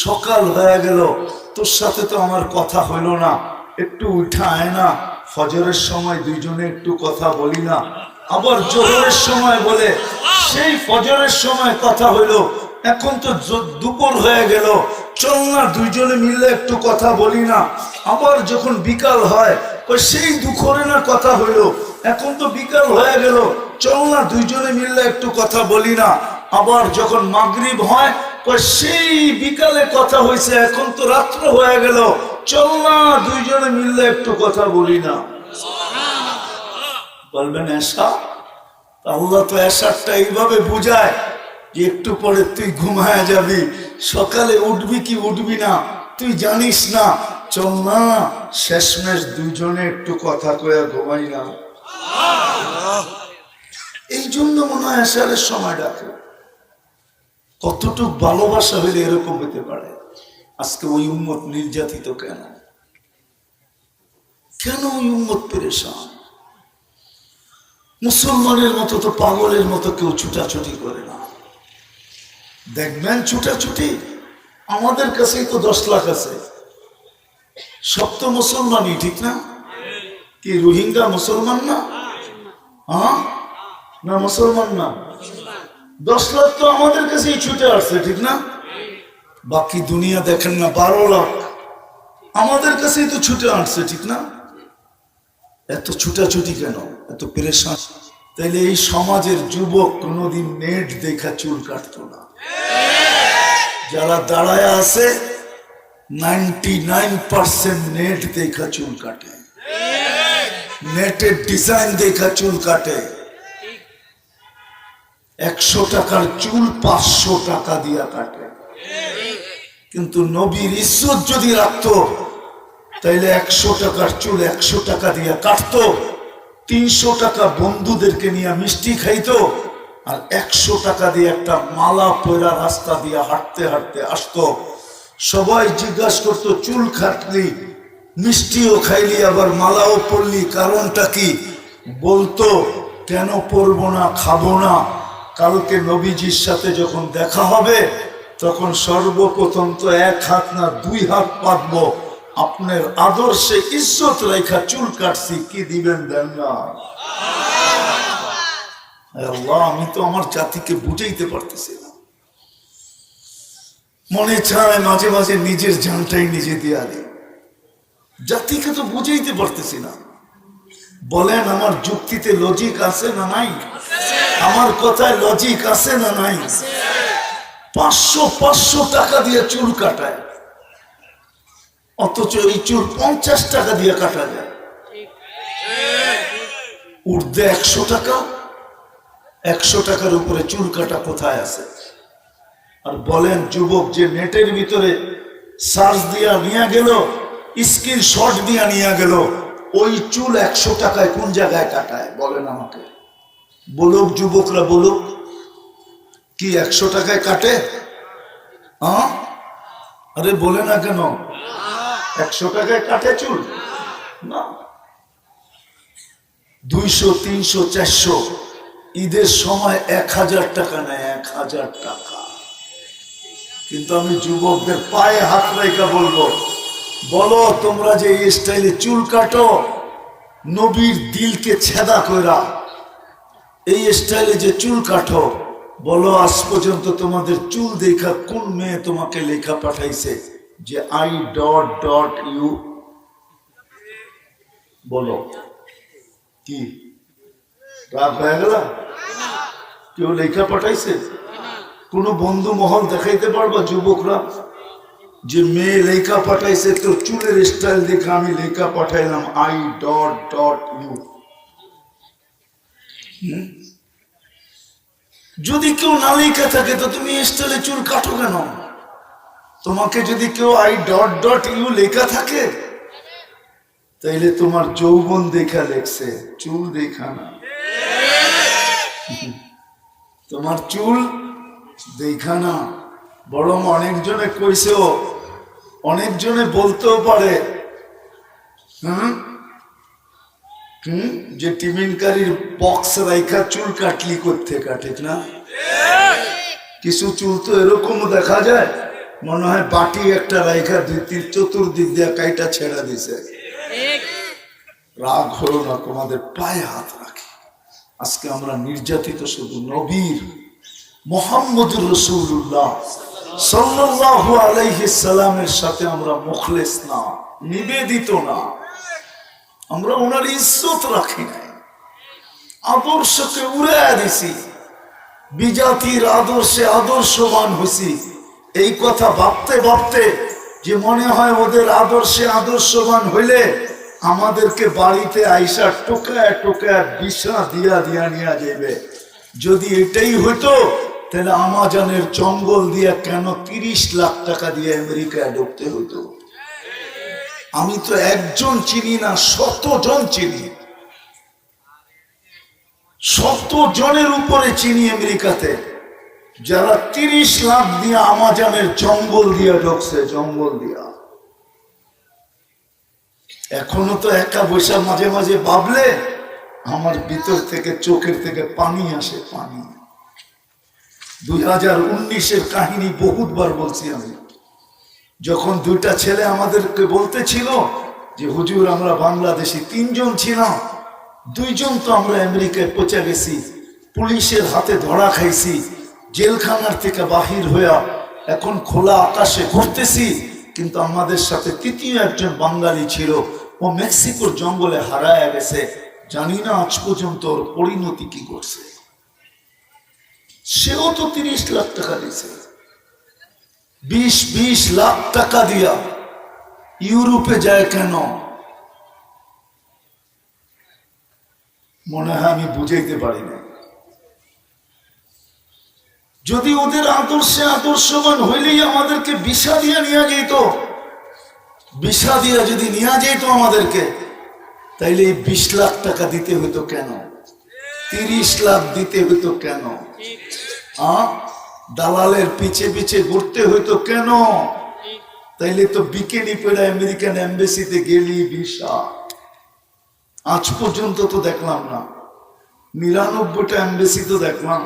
সকাল হয়ে গেল, তোর সাথে তো আমার কথা হইল না, একটু উঠা আয় না, ফজরের সময় দুইজনে একটু কথা বলি না। আবার জোহরের সময় বলে, সেই ফজরের সময় কথা হইল, এখন তো দুপুর হয়ে গেল, চল না দুইজনে মিললে একটু কথা বলি না। আবার যখন বিকাল হয়, সেই দুপুরে না কথা হইল, এখন তো বিকাল হয়ে গেল, চল না দুইজনে মিললে একটু কথা বলি না। আবার যখন মাগরিব হয়, সেই বিকালে কথা হয়েছে, এখন তো রাত্র হয়ে গেল, চল না দুইজনে মিললে একটু কথা বলি না। বলবেন এশা? আল্লাহ তো এশারটা এইভাবে বুঝায় যে একটু পরে তুই ঘুমায় যাবি, সকালে উঠবি কি উঠবি না তুই জানিস না, চল না শেষমেশ দুইজনে একটু কথা কয়া ঘুমাই না। এই জন্য মনে হয় আসারের সময় ডাকে। কতটুক ভালোবাসা হলে এরকম হতে পারে? আজকে ওই উম্মত নির্যাতিত কেন? কেন ওই উম্মত পেরেশান? মুসলমানের মতো তো পাগলের মতো কেউ ছুটাছুটি করে না। দেখবেন ছুটাছুটি, আমাদের কাছেই তো 10 লাখ আছে, সব তো মুসলমানই, ঠিক না? কি রোহিঙ্গা মুসলমান না? হ্যাঁ না মুসলমান না? 10 লাখ তো আমাদের কাছেই ছুটে আসছে, ঠিক না? বাকি দুনিয়া দেখেন না, 12 লাখ আমাদের কাছেই তো ছুটে আসছে, ঠিক না? এত ছুটাছুটি কেন, এত পেরেশান? তাইলে এই সমাজের যুবক কোনোদিন নেট দেখা চুল কাটতো না। যারা দাঁড়ায় আছে 99% নেট দেখা চুল কাটে, নেটের ডিজাইন দেখা চুল কাটে। 100 টাকার চুল 500 টাকা দিয়া কাটে। কিন্তু নবীর ইজ্জত যদি রাখতো তাইলে 100 টাকার চুল 100 টাকা দিয়া কাটতো, 300 টাকা বন্ধুদেরকে নিয়ে মিষ্টি খাইতো, আর 100 টাকা দিয়ে একটা মালা পয়রা রাস্তা দিয়ে হাঁটতে হাঁটতে আসতো। সবাই জিজ্ঞাসা করতো, চুল কাটলি, মিষ্টিও খাইলি, আবার মালাও পরলি, কারণটা কি? বলতো, কেন পরবো না, খাবো না? কালকে নবীজির সাথে যখন দেখা হবে তখন সর্বপ্রথম তো 1 হাত না 2 হাত পাতবো, আপনার আদর্শে ইজ্জত রেখা চুল কাটছি, কি দিবেন দেন না? আল্লাহ, আমি তো আমার জাতিকে বুঝাইতে পারতেছি না। মনে চায় মাঝে মাঝে নিজের জানটাই নিজে দিয়া দিই, জাতিকে তো বুঝাইতে পারতেছি না। বলেন, আমার যুক্তিতে লজিক আছে না নাই? আমার কথায় লজিক আছে না নাই? 500 টাকা দিয়ে চুল কাটায়, অথচ এই চুল 50 টাকা দিয়ে কাটা যায়। উর্ধে 100 টাকা, 100 টাকার উপরে চুল কাটা কোথায় আছে? আর বলেন, যুবক যে নেটের ভিতরে সার্চ দিয়া নিয়ে গেল, স্ক্রিনশট দিয়া নিয়ে গেল, ওই চুল 100 টাকায় কোন জায়গায় কাটায়? বলেন আমাকে, বলুক যুবকরা, বলুক, কি 100 টাকায় কাটে? হ্যাঁ, আরে বলে না কেন? 100 টাকায় কাটে চুল না। 200, 300, 400, ঈদের সময় 1000 টাকা নেয়, 1000 টাকা। কিন্তু আমি যুবকদের পায়ে হাত রেখে বলবো, বলো তোমরা যে এই স্টাইলে চুল কাটো, নবীর দিলকে ছেদা কইরা এই স্টাইলে যে চুল কাটো, বলো আজ পর্যন্ত তোমাদের চুল দেখা কোন মেয়ে তোমাকে লেখা পাঠাইছে যে I.U? বলো, কি রাগ হয়ে গেল? কেউ লেখা পাঠাইছে? কোন বন্ধু মহল দেখাইতে পারবা যুবকরা যে মেয়ে লেখা পাঠাইছে, তো চুলের স্টাইল দেখে আমি লেখা পাঠাইলাম I.U? যদি কেউ না লেখা থাকে তো তুমি স্টাইলে চুল কাটো কেন? তোমাকে যদি কেউ I.U লেখা থাকে তাইলে তোমার যৌবন দেখা লেখছে, চুল দেখা না। তোমার চুল দেখা না, বরং অনেকজনে কইছেও, অনেকজনে বলতেও পারে যে টিমিনকারীর বক্স রাইখা চুল কাটলি করতে কাটে না। কিছু চুল তো এরকমও দেখা যায়, মনে হয় বাটি একটা রাইখা 2-3 চতুর্দিক দিয়ে কাইটা ছেড়া দিছে। রাগ হলো না, তোমাদের পায়ে হাত রাখি। আজকে আমরা নির্যাতিত শুধু নবীর মুহাম্মদুর রাসূলুল্লাহ সাল্লাল্লাহু আলাইহি সাল্লামের সাথে আমরা মুখলেস না, নিবেদিত না। আমরা ওনার ইজ্জত রাখি নাই, আদর্শকে উড়াইয়া দিছি, বিজাতির আদর্শে আদর্শবান হইছি। এই কথা ভাবতে ভাবতে যে মনে হয় ওদের আদর্শে আদর্শবান হইলে আমাদেরকে বাড়িতে আইসা টোকায় টোকায় বিষা দিয়া দিয়া নিয়ে যাবে। যদি এটাই হইতো তাহলে আমাজনের জঙ্গল দিয়ে কেন 30 লাখ টাকা দিয়ে আমেরিকায় ঢুকতে হতো? আমি তো একজন চিনি না, 100 জন চিনি, 100 জনের উপরে চিনি আমেরিকাতে, যারা 30 লাখ দিয়ে আমাজনের জঙ্গল দিয়ে ঢুকছে, জঙ্গল দিয়া। এখনো তো একা বৈশা মাঝে মাঝে ভাবলে আমার ভিতর থেকে, চোখের থেকে পানি আসে, পানি। 2019-এর কাহিনী বহুতবার বলছি আমি। যখন 2টা ছেলে আমাদেরকে বলতেছিল যে হুজুর আমরা বাংলাদেশি 3 জন ছিলাম, 2 জন তো আমরা আমেরিকায় পৌঁছে গেছি, পুলিশের হাতে ধরা খাইছি, জেলখানার থেকে বাহির হইয়া এখন খোলা আকাশে ঘুরতেছি, কিন্তু আমাদের সাথে 3য় একজন বাঙালি ছিল, ও মেক্সিকোর জঙ্গলে হারায় গেছে, জানি না আজ পর্যন্ত ওর পরিণতি কি করছে। সেও তো 30 লাখ টাকা দিয়েছে, 20 লাখ টাকা দিয়া ইউরোপে যায় কেন? মনে হয় আমি বুঝাইতে পারি না। যদি ওদের আদর্শে আদর্শবান হইলেই আমাদেরকে ভিসা দিয়ে নিয়ে যেত, ভিসা দিয়ে যদি নিয়ে যেত আমাদেরকে, তাইলে 20 লাখ টাকা দিতে হইতো কেন? 30 লাখ দিতে হইতো কেন? দালালের পিছে পিছে ঘুরতে হইতো কেন? তাইলে তো বিকেনি পড়া আমেরিকান এম্বাসিতে গেলি ভিসা। আজ পর্যন্ত তো দেখলাম না, 99টা এম্বাসি তো দেখলাম,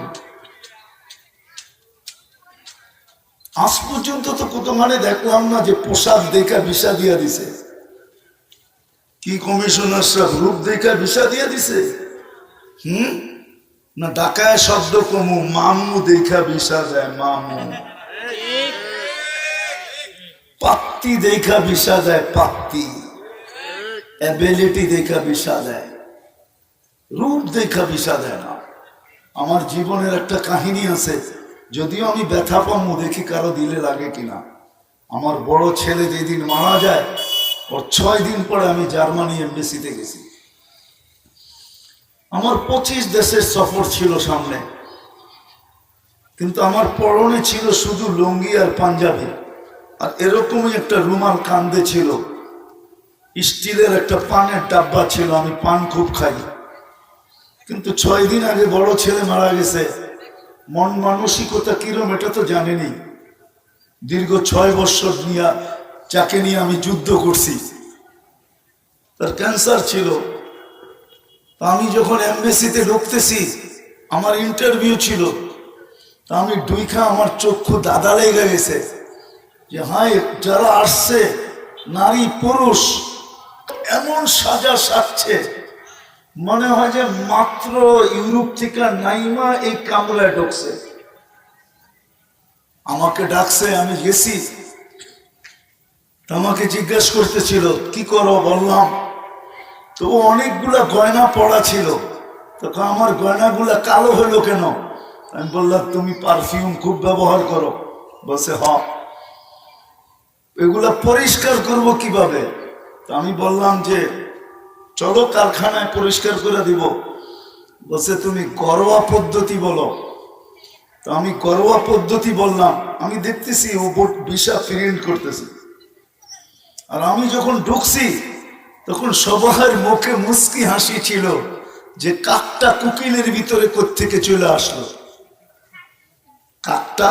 আজ পর্যন্ত তো কত মানে দেখলাম না যে পোশাক দেখা ভিসা দিয়া দিছে। কি কমিশনার সাহেব রূপ দেখা ভিসা দিয়া দিছে? না ঢাকায় শব্দ কমু, মামু দেখা ভিসা দেয়, মামু। পাত্তি দেখা ভিসা দেয়, পাত্তি। এবিলিটি দেখা ভিসা দেয়, রূপ দেখা ভিসা দেয় না। আমার জীবনের একটা কাহিনী আছে, যদিও আমি ব্যথা পামু, দেখি কারো দিলে লাগে কিনা। আমার বড় ছেলে যেদিন মারা যায়, ওর 6 দিন পরে আমি জার্মানি এমবেসিতে গেছি। আমার 25 দেশের সফর ছিল সামনে, কিন্তু আমার পরনে ছিল শুধু লুঙ্গি আর পাঞ্জাবি, আর এরকমই একটা রুমাল কান্দে ছিল, স্টিলের একটা পানের ডাব্বা ছিল, আমি পান খুব খাই। কিন্তু 6 দিন আগে বড় ছেলে মারা গেছে, মন মানসিকতা কিরম এটা তো জানেনি। দীর্ঘ 6 বছর নিয়ে যাকে নিয়ে আমি যুদ্ধ করছি, তার ক্যান্সার ছিল। আমি যখন এমবেসিতে ঢুকতেছি, আমার ইন্টারভিউ ছিল, তা আমি ডুইখা আমার চক্ষু দাদা লেগে গেছে যে হায়, যারা আসছে নারী পুরুষ এমন সাজা সাজছে, মনে হয় যে মাত্র ইউরোপ থেকে নাইমা এই কামরায় ঢুকছে। আমাকে ডাকছে, আমি গেছি, আমাকে জিজ্ঞেস করতেছিল কি করো, বললাম। তো অনেকগুলা গয়না পড়া ছিল, তখন আমার গয়নাগুলা কালো হলো কেন? আমি বললাম তুমি পারফিউম খুব ব্যবহার করো। বলছে হ। এগুলা পরিষ্কার করব কিভাবে? তো আমি বললাম যে চলো কারখানায় পরিষ্কার করে দিব। বলছে তুমি ঘরোয়া পদ্ধতি বলো। তো আমি ঘরোয়া পদ্ধতি বললাম। আমি দেখতেছি ও ভিসা প্রিন্ট করতেছে, আর আমি যখন ঢুকছি তখন সবার মুখে মুস্কি হাসি ছিল যে কাকটা কুকিলের ভিতরে কোত্থেকে চলে আসলো। কাকটা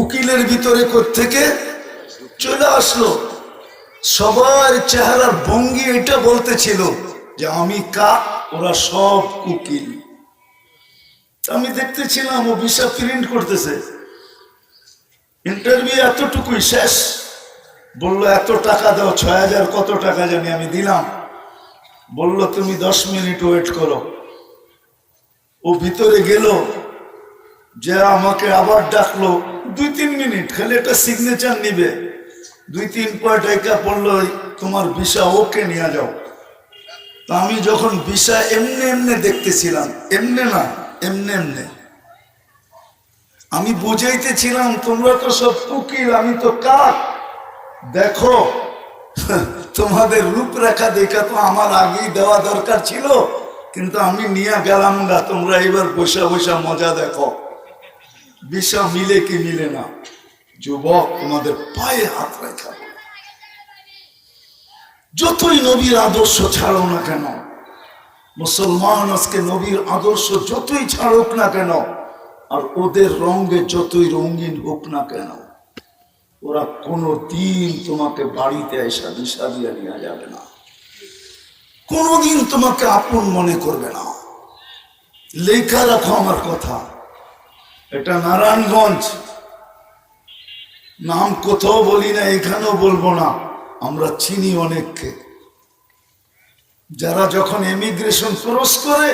উকিলের ভিতরে কোত্থেকে চলে আসলো। সবার চেহারার ভঙ্গি এটা বলতেছিল যে আমি কাক, ওরা সব উকিল। আমি দেখতেছিলাম ও ভিসা প্রিন্ট করতেছে। ইন্টারভিউ এতটুকুই শেষ। বললো এত টাকা দাও, 6000 কত টাকা জানি আমি দিলাম। বললো তুমি 10 মিনিট ওয়েট করো। ও ভিতরে গেল, যে আমাকে আবার ডাকলো 2-3 মিনিট, খালি একটা সিগনেচার নিবে। 2-3 টাকা পড়লো, তোমার ভিসা ওকে নিয়ে যাও। তা আমি যখন ভিসা এমনি এমনি দেখতেছিলাম, এমনি না এমনি এমনি, আমি বুঝাইতেছিলাম তোমরা তো সব উকিল, আমি তো কাক। দেখো তোমাদের রূপরেখা দেখা তো আমার আগেই দেওয়া দরকার ছিল, কিন্তু আমি নিয়ে গেলাম গা, তোমরা এবার বসা বসা মজা দেখো বিষা মিলে কি মিলে না। যুবক, তোমাদের পায়ে হাত রাখা, যতই নবীর আদর্শ ছাড়ো না কেন, মুসলমান আজকে নবীর আদর্শ যতই ছাড়ুক না কেন, আর ওদের রঙে যতই রঙিন হোক না কেন, ওরা কোনো দিন তোমাকে বাড়িতে এসে দিশা দিয়ে নেওয়া যাবে না, কোনোদিন তোমাকে আপন মনে করবে না। লেখা রাখো আমার কথা, এটা নারায়ণগঞ্জ, নাম কোথাও বলি না, এখানেও বলবো না, আমরা চিনি অনেককে, যারা যখন এমিগ্রেশন ক্রস করে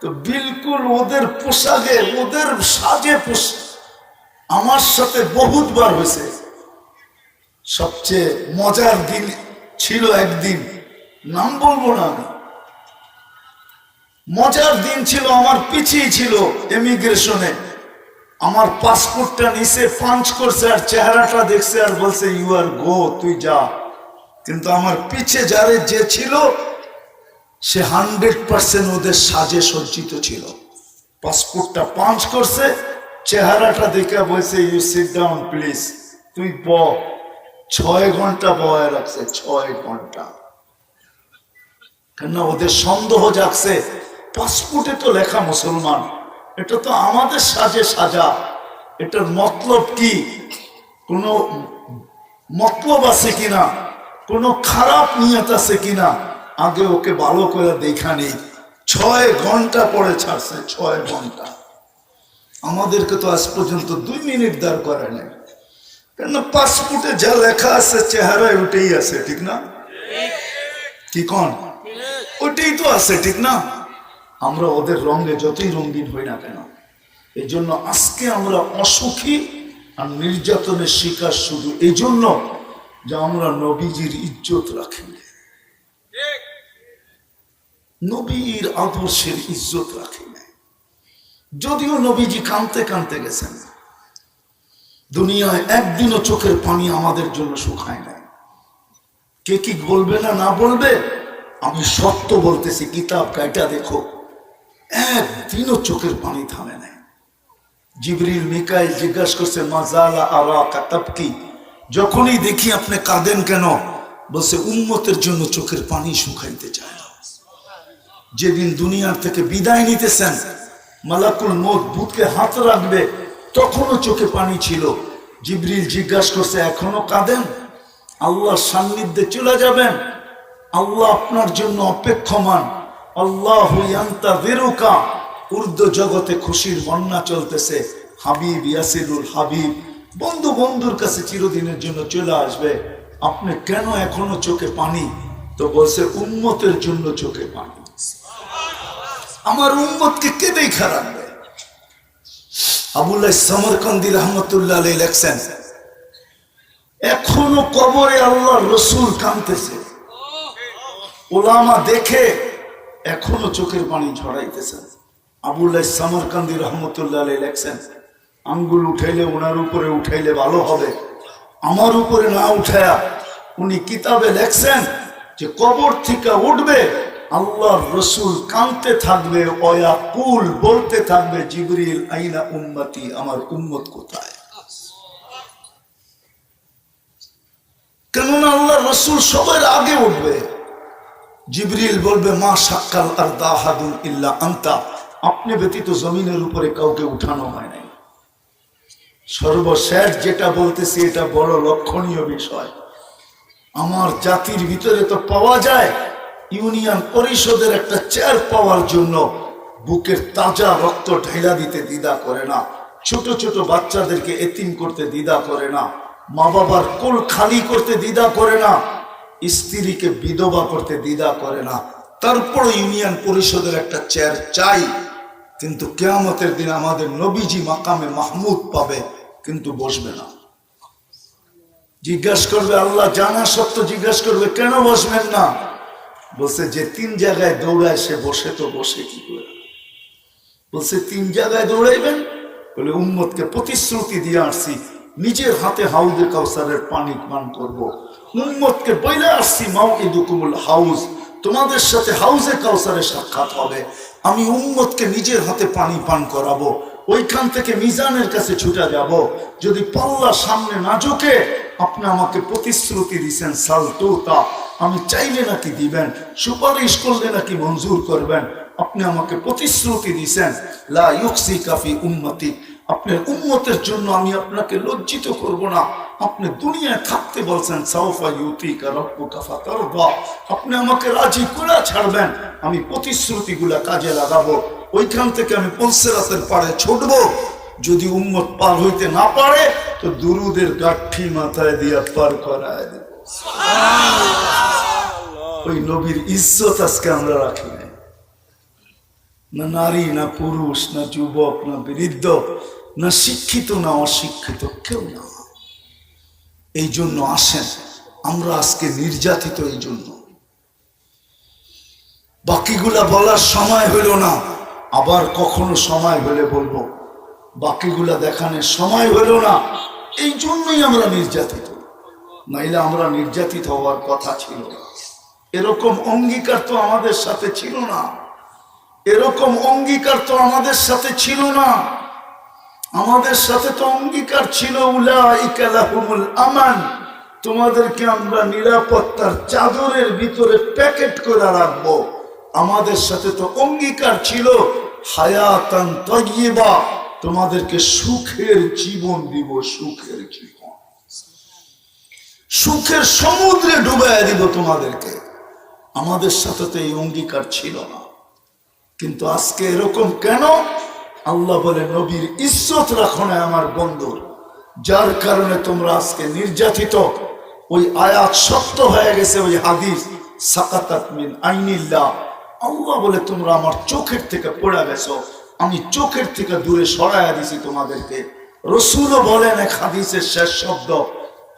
তো বিলকুল ওদের পোশাকে, ওদের সাজে আমার সাথে বহুতবার হয়েছে। সবচেয়ে মজার দিন ছিল একদিন, নাম বলবো না আমি, মজার দিন ছিল, আমার পিছিয়ে ছিল এমিগ্রেশনে, আমার পাসপোর্টটা নিচে পাঞ্চ করছে আর চেহারাটা দেখছে আর বলছে ইউ আর গো, তুই যা। কিন্তু আমার পিছে যারে যে ছিল সে 100% ওদের সাজে সজ্জিত ছিল। পাসপোর্টটা পাঞ্চ করছে, চেহারাটা দেখে বলছে ইউ সিট ডাউন প্লিজ, তুই ব। 6 ঘন্টা বয়ে রাখছে, 6 ঘন্টা। কেন? ওদের সন্দেহ জাগছে, পাসপোর্টে তো লেখা মুসলমান, এটা তো আমাদের সাজে সাজা, এটার মতলব কি, কোনো মতলব আছে কিনা, কোনো খারাপ নিয়ত আছে কিনা, আগে ওকে ভালো করে দেখা নেই। 6 ঘন্টা পরে ছাড়ছে, 6 ঘন্টা। আমাদেরকে তো আজ পর্যন্ত 2 মিনিট দাঁড় করে নাই, কেন পাসপোর্টে যা লেখা আছে চেহারায় ওটাই আছে, ঠিক না? কি কন? ওটাই তো আছে, ঠিক না? আমরা ওদের রঙে যতই রঙিন হই না কেন, এই জন্য আজকে আমরা অসুখী আর নির্যাতনের শিকার শুধু এই জন্য যে আমরা নবীজির ইজ্জত রাখি, নবীর আদর্শের ইজ্জত রাখি না। যদিও নবীজি কাঁদতে কাঁদতে গেছেন, দুনিয়ায় একদিনও চোখের পানি আমাদের জন্য শুকায় নাই। কে কি বলবে না না বলবে, আমি সত্য বলতেছি, কিতাব কাইটা দেখো, একদিনও চোখের পানি থামে নাই। জিবরিল মিকাইল জিজ্ঞাসা করছে মাজালা আরা কাতাবকি, যখনই দেখি আপনি কাঁদেন কেন, বলছে উম্মতের জন্য চোখের পানি শুকাইতে চায় না। যেদিন দুনিয়ার থেকে বিদায় নিতেছেন, মালাকুল মউত বুকে হাত রাখবে, তখনও চোখে পানি ছিল। জিবরিল জিজ্ঞাসা করছে এখনো কাঁদেন? আল্লাহর সান্নিধ্যে চলে যাবেন, আল্লাহ আপনার জন্য অপেক্ষমান, আল্লাহু ইয়ান্তাযিরুকা। উর্দু জগতে খুশির বন্যা চলতেছে, হাবিব ইয়াসিরুল হাবিব, বন্ধু বন্ধুর কাছে চিরদিনের জন্য চলে আসবে, আপনি কেন এখনো চোখে পানি? তো বলছে উম্মতের জন্য চোখে পানি। আমার উম্মতকে কে দেখা রাখবে? আবুল্লাহ সমরকন্দি রহমতুল্লাহ আলাইহি লেখছেন, এখনো কবরে আল্লাহর রাসূল কাঁদতেছে, ওলামা দেখে এখনো চোখের পানি ঝরাইতেছেন। আবুল্লাহ সমরকন্দি রহমতুল্লাহ আলাইহি লেখছেন, আঙ্গুল উঠাইলে ওনার উপরে উঠাইলে ভালো হবে, আমার উপরে না উঠায়া উনি কিতাবে লেখছেন যে কবর থেকে উঠবে, আল্লাহর রাসূল কাঁদতে থাকবে, ওয়াকুল বলতে থাকবে জিবরিল আইনা উম্মতি, আমার উম্মত কোথায়? কেননা আল্লাহর রাসূল সবার আগে উঠবে। জিবরিল বলবে মা শাক্কাল আরদা আহাদুন ইল্লা আনতা, আপনি ব্যতীত জমিনের উপরে কাউকে উঠানো হয় নাই। সর্বশেষ যেটা বলতেছি এটা বড় লক্ষণীয় বিষয়। আমার জাতির ভিতরে তো পাওয়া যায় ইউনিয়ন পরিষদের একটা চেয়ার পাওয়ার জন্য বুকের তাজা রক্ত ঢেলা দিতে দ্বিধা করে না, ছোট ছোট বাচ্চাদেরকে এতিম করতে দ্বিধা করে না, মা বাবার কোল খালি করতে দ্বিধা করে না, স্ত্রীকে বিধবা করতে দ্বিধা করে না, তারপর ইউনিয়ন পরিষদের একটা চেয়ার চাই। কিন্তু কিয়ামতের দিন আমাদের নবীজি মাকামে মাহমুদ পাবে, কিন্তু বসবে না। জিজ্ঞাসা করবে, আল্লাহ জানা সত্য জিজ্ঞাসা করবে কেন বসবেন না? বলছে যে 3 জায়গায় দৌড়ায় সে বসে তো বসে কি করে? বলছে 3 জায়গায় দৌড়াইবেন, বলে উম্মতকে প্রতিশ্রুতি দিয়ে আসছি নিজের হাতে হাউজে কাউসারের পানি পান করব। উম্মতকে বইলে আসছি মাউইদুকুমুল হাউজ, তোমাদের সাথে হাউজে কাউসারে সাক্ষাৎ হবে, আমি উম্মতকে নিজের হাতে পানি পান করাবো, ওইখান থেকে মিজানের কাছে ছুটে যাব। যদি পাল্লা সামনে না ঝোঁকে, আপনি আমাকে প্রতিশ্রুতি দিচ্ছেন সালতুতা, আমি চাইলে নাকি দিবেন, সুপারিশ করলে নাকি মঞ্জুর করবেন। আপনি আমাকে প্রতিশ্রুতি দিচ্ছেন লা ইউকসিকা ফি উম্মতি, আপনার উম্মতের জন্য আমি আপনাকে লজ্জিত করব না। আপনি দুনিয়ায় থাকতে বলছেন সাউফা ইউতিকা রাব্বুকা ফাতারদা, আপনি আমাকে রাজি করে ছাড়বেন, আমি প্রতিশ্রুতিগুলা কাজে লাগাবো। ওইখান থেকে আমি পুলসিরাতের পাড়ে ছুটবো। যদি উম্মত পার হইতে না পারে তো দুরুদের গাঠি মাথায় দিয়া পার করায় দেব। ওই নবীর ইজ্জত আজকে আমরা রাখি না, না নারী, না পুরুষ, না যুবক, না বৃদ্ধ, না শিক্ষিত, না অশিক্ষিত, কেউ না। এই জন্য আসেন, আমরা আজকে নির্যাতিত এই জন্য। বাকিগুলা বলার সময় হইল না, আবার কখনো সময় হলে বলবো। বাকিগুলা দেখানোর সময় হইল না, এই জন্যই আমরা নির্যাতিত, নাইলে আমরা নির্যাতিত হওয়ার কথা ছিল না। এরকম অঙ্গীকার তো আমাদের সাথে ছিল না, এরকম অঙ্গীকার তো আমাদের সাথে ছিল না। আমাদের সাথে তো অঙ্গীকার ছিল উলাইকা লাহুমুল আমান, তোমাদেরকে আমরা নিরাপত্তার চাদরের ভিতরে প্যাকেট করে রাখবো। আমাদের সাথে তো অঙ্গীকার ছিল হায়াতান তাইয়্যিবা, তোমাদেরকে সুখের জীবন দিব, সুখের জীবন, সুখের সমুদ্রে ডুবাইয়া দিব তোমাদেরকে। আমাদের সাথে তো এই অঙ্গীকার ছিল না। কিন্তু আজকে এরকম কেন? আল্লাহ বলে নবীর ইজ্জত রাখো না আমার বন্ধুর, যার কারণে তোমরা আজকে নির্যাতিত। ওই আয়াত সত্য হয়ে গেছে, ওই হাদিস সাকাতাত মিন আইনিল্লাহ। আল্লাহ বলে তোমরা আমার চোখের থেকে পড়ে গেছো, আমি চোখের থেকে দূরে সরাইয়া দিছি তোমাদেরকে। রাসূলও বলেন এক হাদিসের শেষ শব্দ,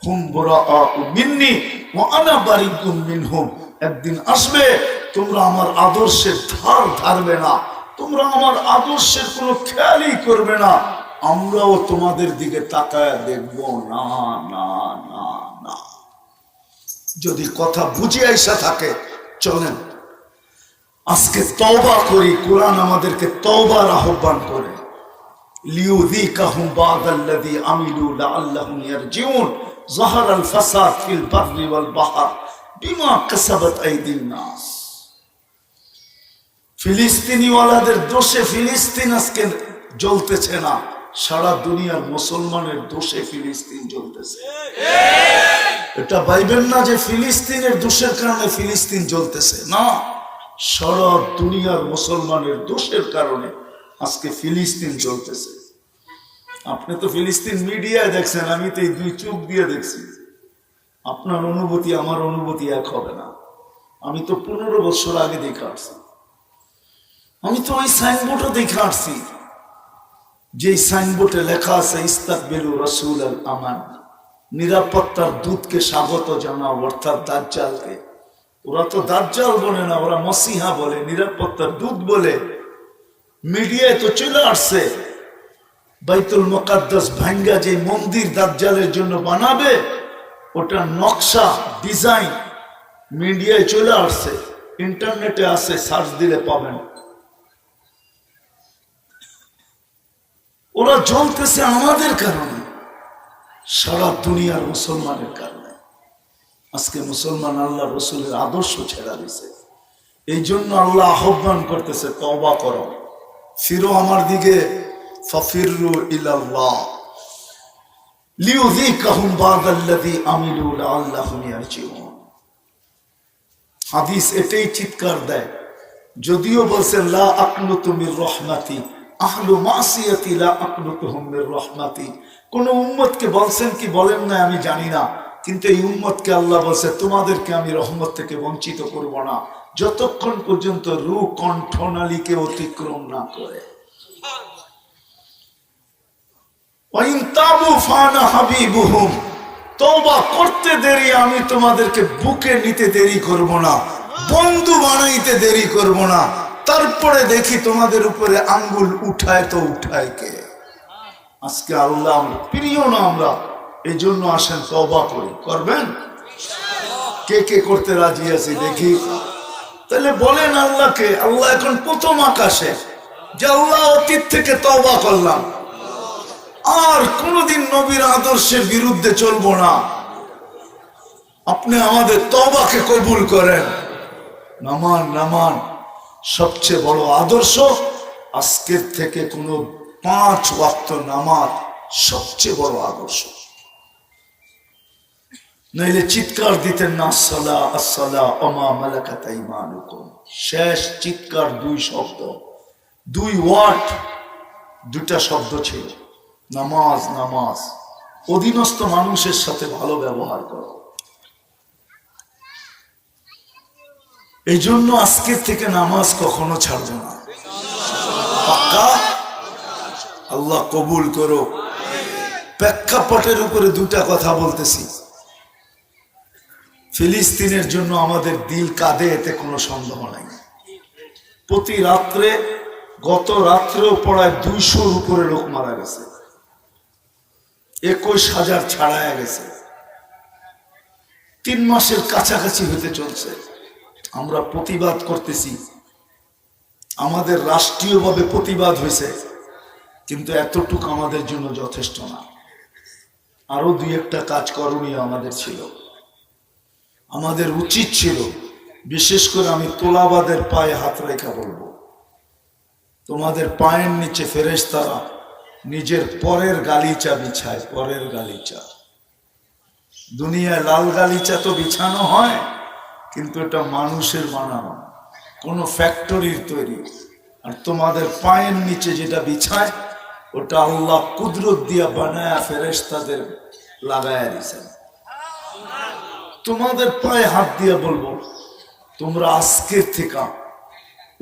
হুম বুরাআ মিন্নি ওয়া আনা বারিউম মিনহুম। একদিন আসবে তোমরা আমার আদর্শের ধার ধারবে না, তোমরা আমার আদর্শের কোনো খেয়ালই করবে না, আমরাও তোমাদের দিকে তাকায় দেখব না, না, না, না। যদি কথা বুঝে আইসা থাকে, চলেন আজকে তওবা করি। কোরআন আমাদেরকে তওবার আহ্বান করে, লিউযিকাহুম বা'দাল্লাযী আমিলু লাআল্লাহুম ইয়ারজিউন যাহারাল ফাসাদ ফিল বাররি ওয়াল বাহর বিমা কাসাবাত আইদিন নাস। ফিলিস্তিনিওয়ালাদের দোষে ফিলিস্তিন আজকে জ্বলতেছে না, সারা দুনিয়ার মুসলমানের দোষে ফিলিস্তিন জ্বলতেছে। এটা ভাইবেন না যে ফিলিস্তিনের দোষের কারণে ফিলিস্তিন জ্বলতেছে, না, সারা দুনিয়ার মুসলমানের দোষের কারণে আজকে ফিলিস্তিন জ্বলতেছে। আপনি তো ফিলিস্তিন মিডিয়ায় দেখছেন, আমি তো এই দুই চোখ দিয়ে দেখছি। আপনার অনুভূতি আমার অনুভূতি এক হবে না। আমি তো 15 বছর আগে দেখে আসছি, আমি তো ওই সাইনবোর্ডও দেখে আসছি, যে সাইনবোর্ডে লেখা আছে ইস্তাকবিলু রাসূলাল আমান, নিরাপত্তার দূতকে স্বাগত জানাও, অর্থাৎ দাজ্জালকে। ওরা তো দাজ্জাল বলে না, ওরা মসিহা বলে, নিরাপত্তার দূত বলে। মিডিয়ায় তো চলে আসছে বাইতুল মুকাদ্দাস ভাঙ্গা যে মন্দির দাজ্জালের জন্য বানাবে, ওটা নকশা ডিজাইন মিডিয়ায় চলে আসছে, ইন্টারনেটে আছে, সার্চ দিলে পাবেন। ওরা জ্বলতেছে আমাদের কারণে, সারা দুনিয়ার মুসলমানের কারণে। আজকে মুসলমান আল্লাহ রসুলের আদর্শ ছেড়া দিছে। এই জন্য আল্লাহ আহ্বান করতেছে, তওবা করো, ফিরো আমার দিকে, ফাফিরু ইলাল্লাহ লিউযিকাহুম বা'দাল্লাযী আমিলু লাআল্লাহুম ইয়ারজিউন। হাদিস এটাই চিৎকার দেয়। যদিও বলছে লা আকনুতু মির রাহমাতি আহলু মাসিয়াতি লা আকনুতুহুম মির রাহমাতি, কোন উম্মতকে বলছেন কি বলেন না আমি জানি না, কিন্তু এই উম্মতকে আল্লাহ বলছে তোমাদেরকে আমি রহমত থেকে বঞ্চিত করব না, যতক্ষণ পর্যন্ত রূহ কণ্ঠনালীকে অতিক্রম না করে। ওয়াইন তাবু ফানা হাবিবুহুম, তওবা করতে দেরি আমি তোমাদেরকে বুকে নিতে দেরি করব না, বন্ধু বানাইতে দেরি করব না। তারপরে দেখি তোমাদের উপরে আঙ্গুল উঠায় তো উঠায় কে? আজকে আল্লাহ প্রিয় না আমরা, এই জন্য আসেন তওবা করি। করবেন? কে কে করতে রাজি আছে দেখি? তাহলে বলেন আল্লাহকে, আল্লাহ এখন প্রথম আকাশে, যে আল্লাহ অতীত থেকে তওবা করলাম, আর কোনদিন নবীর আদর্শের বিরুদ্ধে চলবো না, আপনি আমাদের তওবাকে কবুল করেন। নামান নামান সবচেয়ে বড় আদর্শ, আজকের থেকে কোন 5 ওয়াক্ত নামাজ সবচেয়ে বড় আদর্শ। নইলে চিৎকার দিতেন না, আসসালা আসসালা ওমা মালাকাত আইমানুকুম। শেষ চিৎকার 2 শব্দ, 2 ওয়ার্ড, 2টা শব্দ ছিল, নামাজ নামাজ। অধীনস্থ মানুষের সাথে ভালো ব্যবহার করো। এই জন্য আজকের থেকে নামাজ কখনো ছাড়বো না, পাক্কা। আল্লাহ কবুল করো। প্রেক্ষাপটের উপরে 2টা কথা বলতেছি। ফিলিস্তিনের জন্য আমাদের দিল কাঁদে, এতে কোনো সন্দেহ নাই। প্রতি রাত্রে, গত রাত্রেও পড়ায় 200-র উপরে লোক মারা গেছে, 21,000 ছাড়ায়া গেছে। 3 মাসের কাছাকাছি হতে চলছে। আমরা প্রতিবাদ করতেছি, আমাদের রাষ্ট্রীয়ভাবে প্রতিবাদ হয়েছে, কিন্তু এতটুকু আমাদের জন্য যথেষ্ট না। আরো 2-একটা কাজ করণীয় আমাদের ছিল। আমাদের উচিত ছিল, বিশেষ করে আমি তোলাবাদের পায়ে হাত রেখা বলবো, তোমাদের পায়ের নিচে ফেরেশতারা নিজের পরের গালিচা বিছায়, পরের গালিচা। দুনিয়ায় লাল গালিচা তো বিছানো হয়, কিন্তু এটা মানুষের বানানো, কোন ফ্যাক্টরির তৈরি। আর তোমাদের পায়ের নিচে যেটা বিছায়, ওটা আল্লাহ কুদরত দিয়া বানায়া ফেরেশতাদের লাগায়া দিয়েছেন। তোমাদের পায়ে হাত দিয়ে বলবো, তোমরা আজকের থেকে,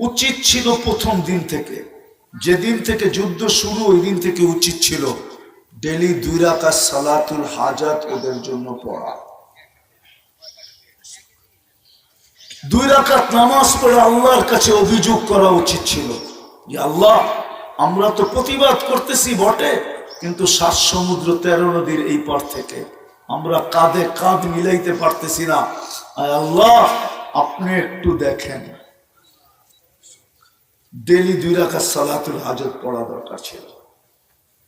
উচিত ছিল প্রথম দিন থেকে, যেদিন থেকে যুদ্ধ শুরু ওই দিন থেকে উচিত ছিল ডেলি 2 রাকাত সালাতুল হাজাত ওদের জন্য পড়া। 2 রাকাত নামাজ পড়ে আল্লাহর কাছে অভিযোগ করা উচিত ছিল যে আল্লাহ, আমরা তো প্রতিবাদ করতেছি বটে, কিন্তু 7 সমুদ্র 13 নদীর এই পার থেকে আমরা কাঁধে কাঁধ মিলাইতে পারতেছি না। আল্লাহ আপনি একটু দেখেন। ডেলি 2 রাকাত সালাতুল হাজাত পড়া দরকার ছিল।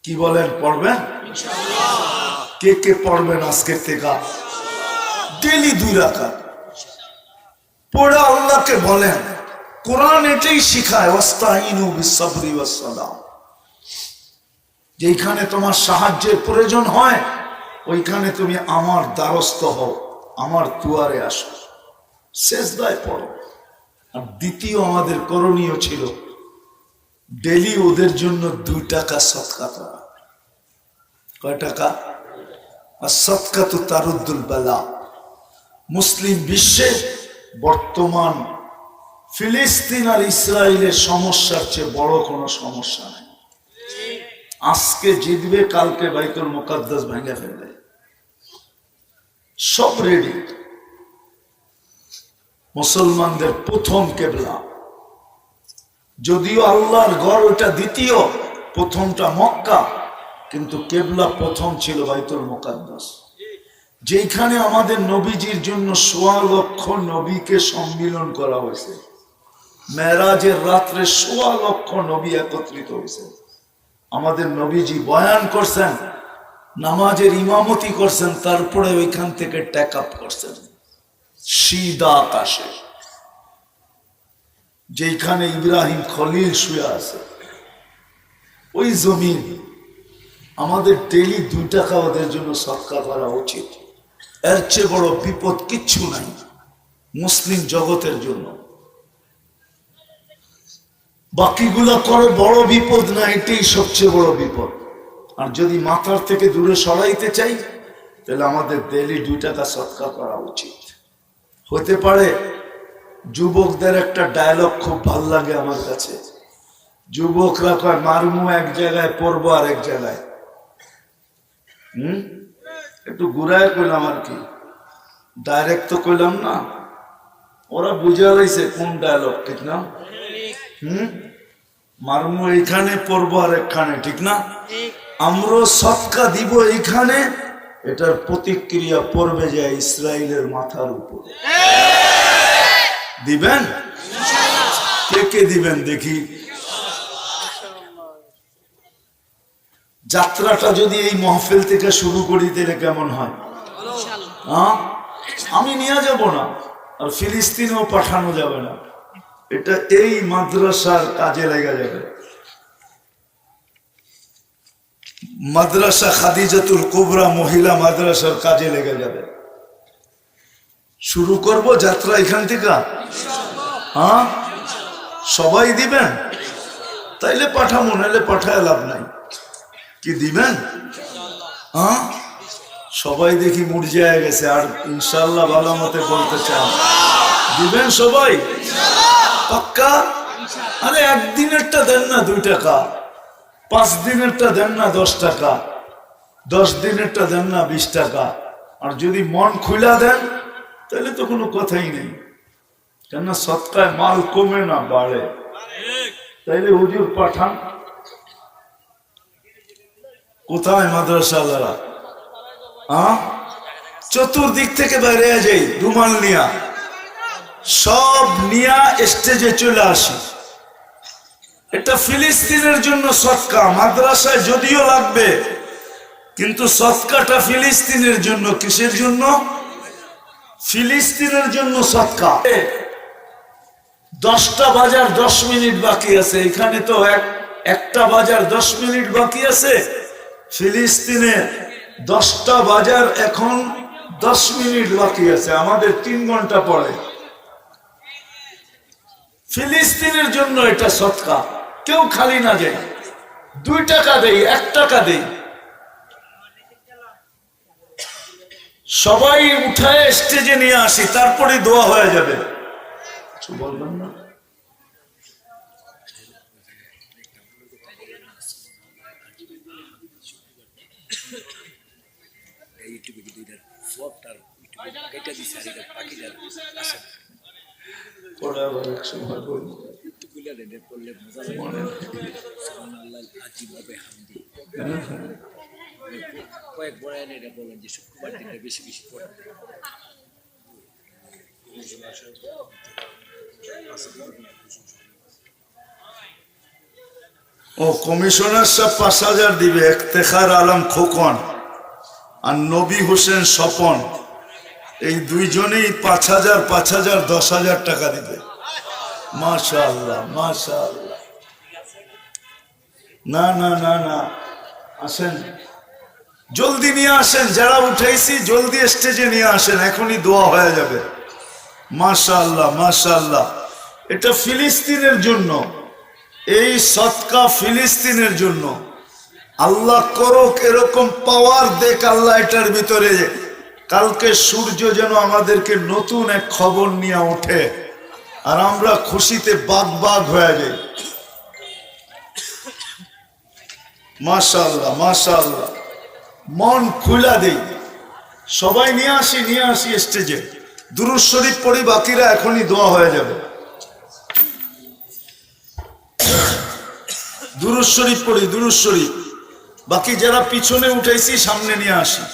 কি বলেন, পড়বেন? কে কে পড়বেন আজকের থেকে? ডেলি 2 রাকাত পড়ে আল্লাহকে বলেন। কোরআন এটাই শিখায়, ওয়াস্তাইনু বিসসবরি ওয়াসসালাম। যেখানে তোমার সাহায্যের প্রয়োজন হয়, ওইখানে তুমি আমার দ্বারস্থ হও, আমার দুয়ারে আসো, সেজদায় পড়ো। আর দ্বিতীয় আমাদের করণীয় ছিল ডেলি ওদের জন্য 2 টাকা সদকা করা। কয় টাকা? আর সদকা তো তারুদ্দুল বালা। মুসলিম বিশ্বে বর্তমান ফিলিস্তিন আর ইসরায়েলের সমস্যার চেয়ে বড় কোনো সমস্যা নেই। আজকে জিতবে, কালকে বাইতুল মুকাদ্দাস ভেঙে ফেলবে, সব রেডি। মুসলমানদের প্রথম কেবলা, যদিও আল্লাহর ঘর ওটা দ্বিতীয়, প্রথমটা মক্কা, কিন্তু কেবলা প্রথম ছিল বাইতুল মুকাদ্দাস, যেখানে আমাদের নবীজির জন্য 1.25 লক্ষ নবীকে সম্মিলন করা হয়েছে। মেরাজের রাত্রে 1.25 লক্ষ নবী একত্রিত হয়েছে। আমাদের নবীজি বয়ান করছেন, নামাজের ইমামতি করছেন, তারপরে ওইখান থেকে টেক আপ করছেন সিদা আকাশে, যেখানে ইব্রাহিম খলিল শুয়ে আছে, ওই জমিন। আমাদের ডেলি 2 টাকা ওদের জন্য সদকা করা উচিত। এর চেয়ে বড় বিপদ কিচ্ছু নাই মুসলিম জগতের জন্য। বাকিগুলা করে বড় বিপদ না, এটাই সবচেয়ে বড় বিপদ। আর যদি মাথার থেকে দূরে সরাইতে চাই, তাহলে আমাদের ডেলি 2 টাকা সদকা করা উচিত। হতে পারে যুবকদের একটা ডায়লগ খুব ভাল লাগে আমার কাছে। যুবকরা কয় মারমু এক জায়গায়, পড়বো আর এক জায়গায়। একটু ঘুরায় কইলাম আর কি, ডাইরেক্ট তো কইলাম না। ওরা বুঝা লাইছে কোন ডায়লগ, ঠিক না? মারমু এইখানে, পড়বো আর একখানে, ঠিক না? আমরা সদকা দিব এইখানে, এটার প্রতিক্রিয়া পড়বে যায় ইসরায়েলের মাথার উপরে। দিবেন? কে কে দিবেন দেখি? যাত্রাটা যদি এই মাহফিল থেকে শুরু করি তাহলে কেমন হয়? হ্যাঁ, আমি নিয়ে যাব না, আর ফিলিস্তিনেও পাঠানো যাবে না, এটা এই মাদ্রাসার কাজে লেগে যাবে। মাদ্রাসা খাদিজাতুল কুবরা মহিলা মাদ্রাসার কাজে লেগে যাবে। শুরু করব যাত্রা এখান থেকে। হ্যাঁ, সবাই দিবেন? তাইলে পাঠাবো, নাহলে পাঠায় লাভ নাই। কি দিবেন? হ্যাঁ, সবাই দেখি মুরঝায় গেছে, আর ইনশাল্লাহ ভালো মতে বলতে চান দিবেন সবাই? পাক্কা? আরে একদিনেরটা দেন না 2 টাকা, 5 দিনেরটা দেন না 10 টাকা, 10 দিনেরটা দেন না 20 টাকা। আর যদি মন খুলা দেন তাহলে তো কোনো কথাই নেই, কেননা সৎকায় মাল কমে না বাড়ে। তাইলে হুজুর পাঠান। কোথায় মাদ্রাসাওয়ালারা? হ্যাঁ, চতুর্দিক থেকে বাইরে যাই, রুমাল নিয়া সব নিয়া স্টেজে চলে আসি। এটা ফিলিস্তিনের জন্য সৎকা, মাদ্রাসায় যদিও লাগবে, কিন্তু সৎকাটা ফিলিস্তিনের জন্য। কিসের জন্য? ফিলিস্তিনের জন্য সৎকা। 10টা বাজার 10 মিনিট বাকি আছে, এখানে তো 1টা বাজার 10 মিনিট বাকি আছে। ফিলিস্তিনে 10টা বাজার এখন 10 মিনিট বাকি আছে, আমাদের 3 ঘন্টা পরে। ফিলিস্তিনের জন্য এটা সৎকা, কেউ খালি না যায়। 2 টাকা দেই, 1 টাকা দেই, সবাই উঠায় স্টেজে নিয়ে আসি, তারপরে দোয়া হয়ে যাবে। কিছু বলবেন না? কয়েক বয়ান এটা বলেন যে শুক্রবার দিনটা বেশি বেশি পড়ে। ও কমিশনার সাহেব 5,000 দিবে, ইফতেখার আলম খোকন আর নবী হোসেন স্বপন, এই 2 জনেই 5,000 5,000 10,000 টাকা দিবে। মাশাআল্লাহ মাশাআল্লাহ। না না না না, আসেন জলদি নিয়ে আসেন, যারা উঠাইছি জলদি স্টেজে নিয়ে আসেন, এখনই দোয়া হয়ে যাবে। মাশাআল্লাহ মাশাআল্লাহ। এটা ফিলিস্তিনের জন্য, এই সৎকা ফিলিস্তিনের জন্য। আল্লাহ করুক এরকম পাওয়ার দেখ আল্লাহ এটার ভিতরে, কালকে সূর্য যেন আমাদেরকে নতুন এক খবর নিয়ে ওঠে, আর আমরা খুশিতে বাগ বাগ হয়ে যাই। মাশাআল্লাহ মাশাআল্লাহ। মন খুলা দেই, সবাই নিয়ে আসি স্টেজে। দুরূদ শরীফ পড়ি, বাকিরা এখনই দোয়া হয়ে যাবে। দুরূদ শরীফ পড়ি, দুরূদ শরীফ। বাকি যারা পিছনে উঠাইছি সামনে নিয়ে আসি।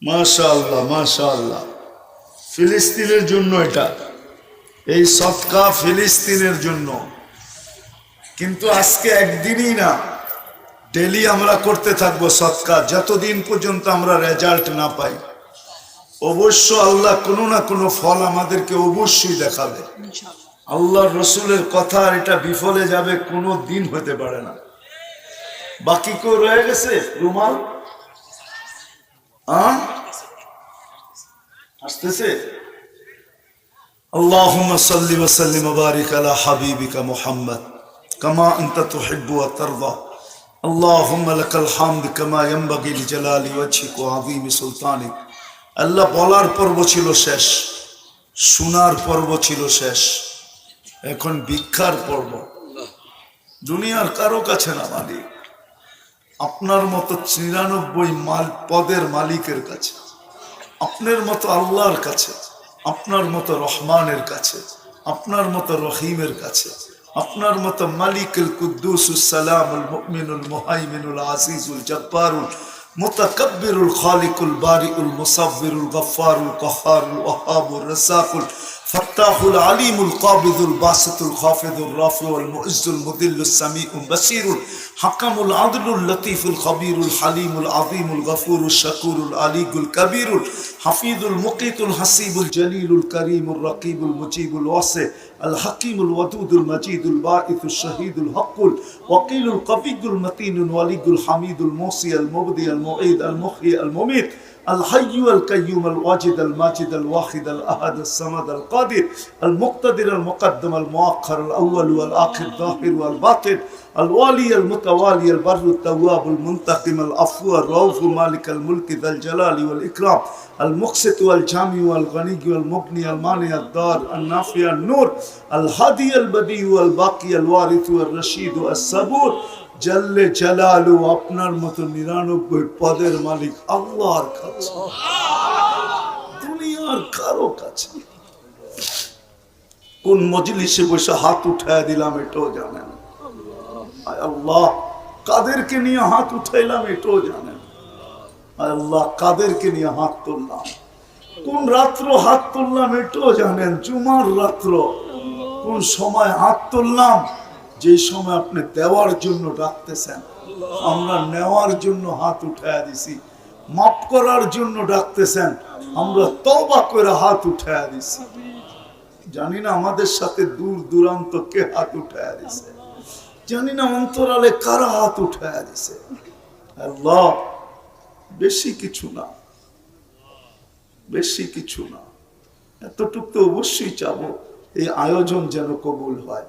মাশাআল্লাহ মাশাআল্লাহ। ফিলিস্তিনের জন্য এটা, এই সদকা ফিলিস্তিনের জন্য। কিন্তু আজকে একদিনই না, ডেলি আমরা করতে থাকবো সদকা, যতদিন পর্যন্ত আমরা রেজাল্ট না পাই। অবশ্য আল্লাহ কোনো না কোনো ফল আমাদেরকে অবশ্যই দেখাবে। আল্লাহর রসুলের কথা, আর এটা বিফলে যাবে কোনো দিন হতে পারে না। বাকি কেউ রয়ে গেছে রুমাল? আসতেছে। আল্লাহুম্মা সাল্লি ওয়া সাল্লিম ওয়া বারিক আলা হাবিবিকা মুহাম্মদ কামা আনতা তুহিব্বু ওয়া তারদা। আল্লাহুম্মা লাকাল হামদ কামা ইয়ানবাগি লিজালালি ওয়াজহিকা ওয়া আযীমি সুলতানিক। আল্লাহ বলার পর্ব ছিল শেষ, শোনার পর্ব ছিল শেষ, এখন ভিক্ষার পর্ব। দুনিয়ার কারো কাছে না মালিক, আপনার মতো 99 পদের মালিকের কাছে, আপনার মতো আল্লাহর কাছে, আপনার মতো রহমানের কাছে, আপনার মতো রহিমের কাছে, আপনার মতো মালিকুল কুদ্দুসুস সালামুল মুমিনুল মুহাইমিনুল আজিজুল জব্বারুল মুতাকাব্বিরুল খালিকুল বারিউল মুসাব্বিরুল গফফারুল কাহ্হারুল ওয়াহ্হাবুর রাসাকুল ফাত্তাহুল আলিমুল কাবিদুল বাসিতুল খাফিদুল রাফিউল মুইজ্জুল মুদিল্লুস সামিউল বাসীরুল হাকামুল আদলুল লতীফুল খবীরুল হালিমুল আযীমুল গফুরুল শাকুরুল আলীগুল কবীরুল হাফিজুল মুকিতুল হাসিবুল জলিলুল করিমুল রকিবুল মুজিবুল ওয়াসি আল হাকিমুল ওয়াদুদুল মজিদুল বাঈসুল শহীদুল হকুল ওয়াকিলুল কবিয়ুল মতিনুল ওয়ালিগুল হামিদুল মুসি আল মুবদি আল মুঈদ আল মুহয়ি আল মুমীত الحي القيوم الواجد الماجد الواحد الأحد الصمد القادر المقتدر المقدم المؤخر الأول والآخر الظاهر والباطن الوالي المتوالي البر التواب المنتقم العفو الرؤوف مالك الملك ذا الجلال والإكرام المقسط والجامع والغني والمغني المانع الدار النافع النور الهادي البديع والباقي الوارث والرشيد الصبور জাল্লে জালালু আপনার মতো 99 পদের মালিক আল্লাহর কাছে, দুনিয়ার কারো কাছে। কোন মজলিসে বসে হাত উঠায় দিলাম এটাও জানেন আয় আল্লাহ, কাদেরকে নিয়ে হাত উঠাইলাম এটাও জানেন আয় আল্লাহ, কাদেরকে নিয়ে হাত তুললাম, কোন রাত্র হাত তুললাম এটাও জানেন, জুমার রাত্র কোন সময় হাত তুললাম, যে সময় আপনি দেওয়ার জন্য ডাকতেছেন, আমরা নেওয়ার জন্য হাত উঠায় দিছি, মাফ করার জন্য ডাকতেছেন, আমরা তওবা করে হাত উঠায় দিছি। জানি না আমাদের সাথে দূর দূরান্ত কে হাত উঠায় দিছে, জানি না অন্তরালে কারা হাত উঠায় দিছে। আল্লাহ, বেশি কিছু না, বেশি কিছু না, এতটুকু তো অবশ্যই চাবো, এই আয়োজন যেন কবুল হয়,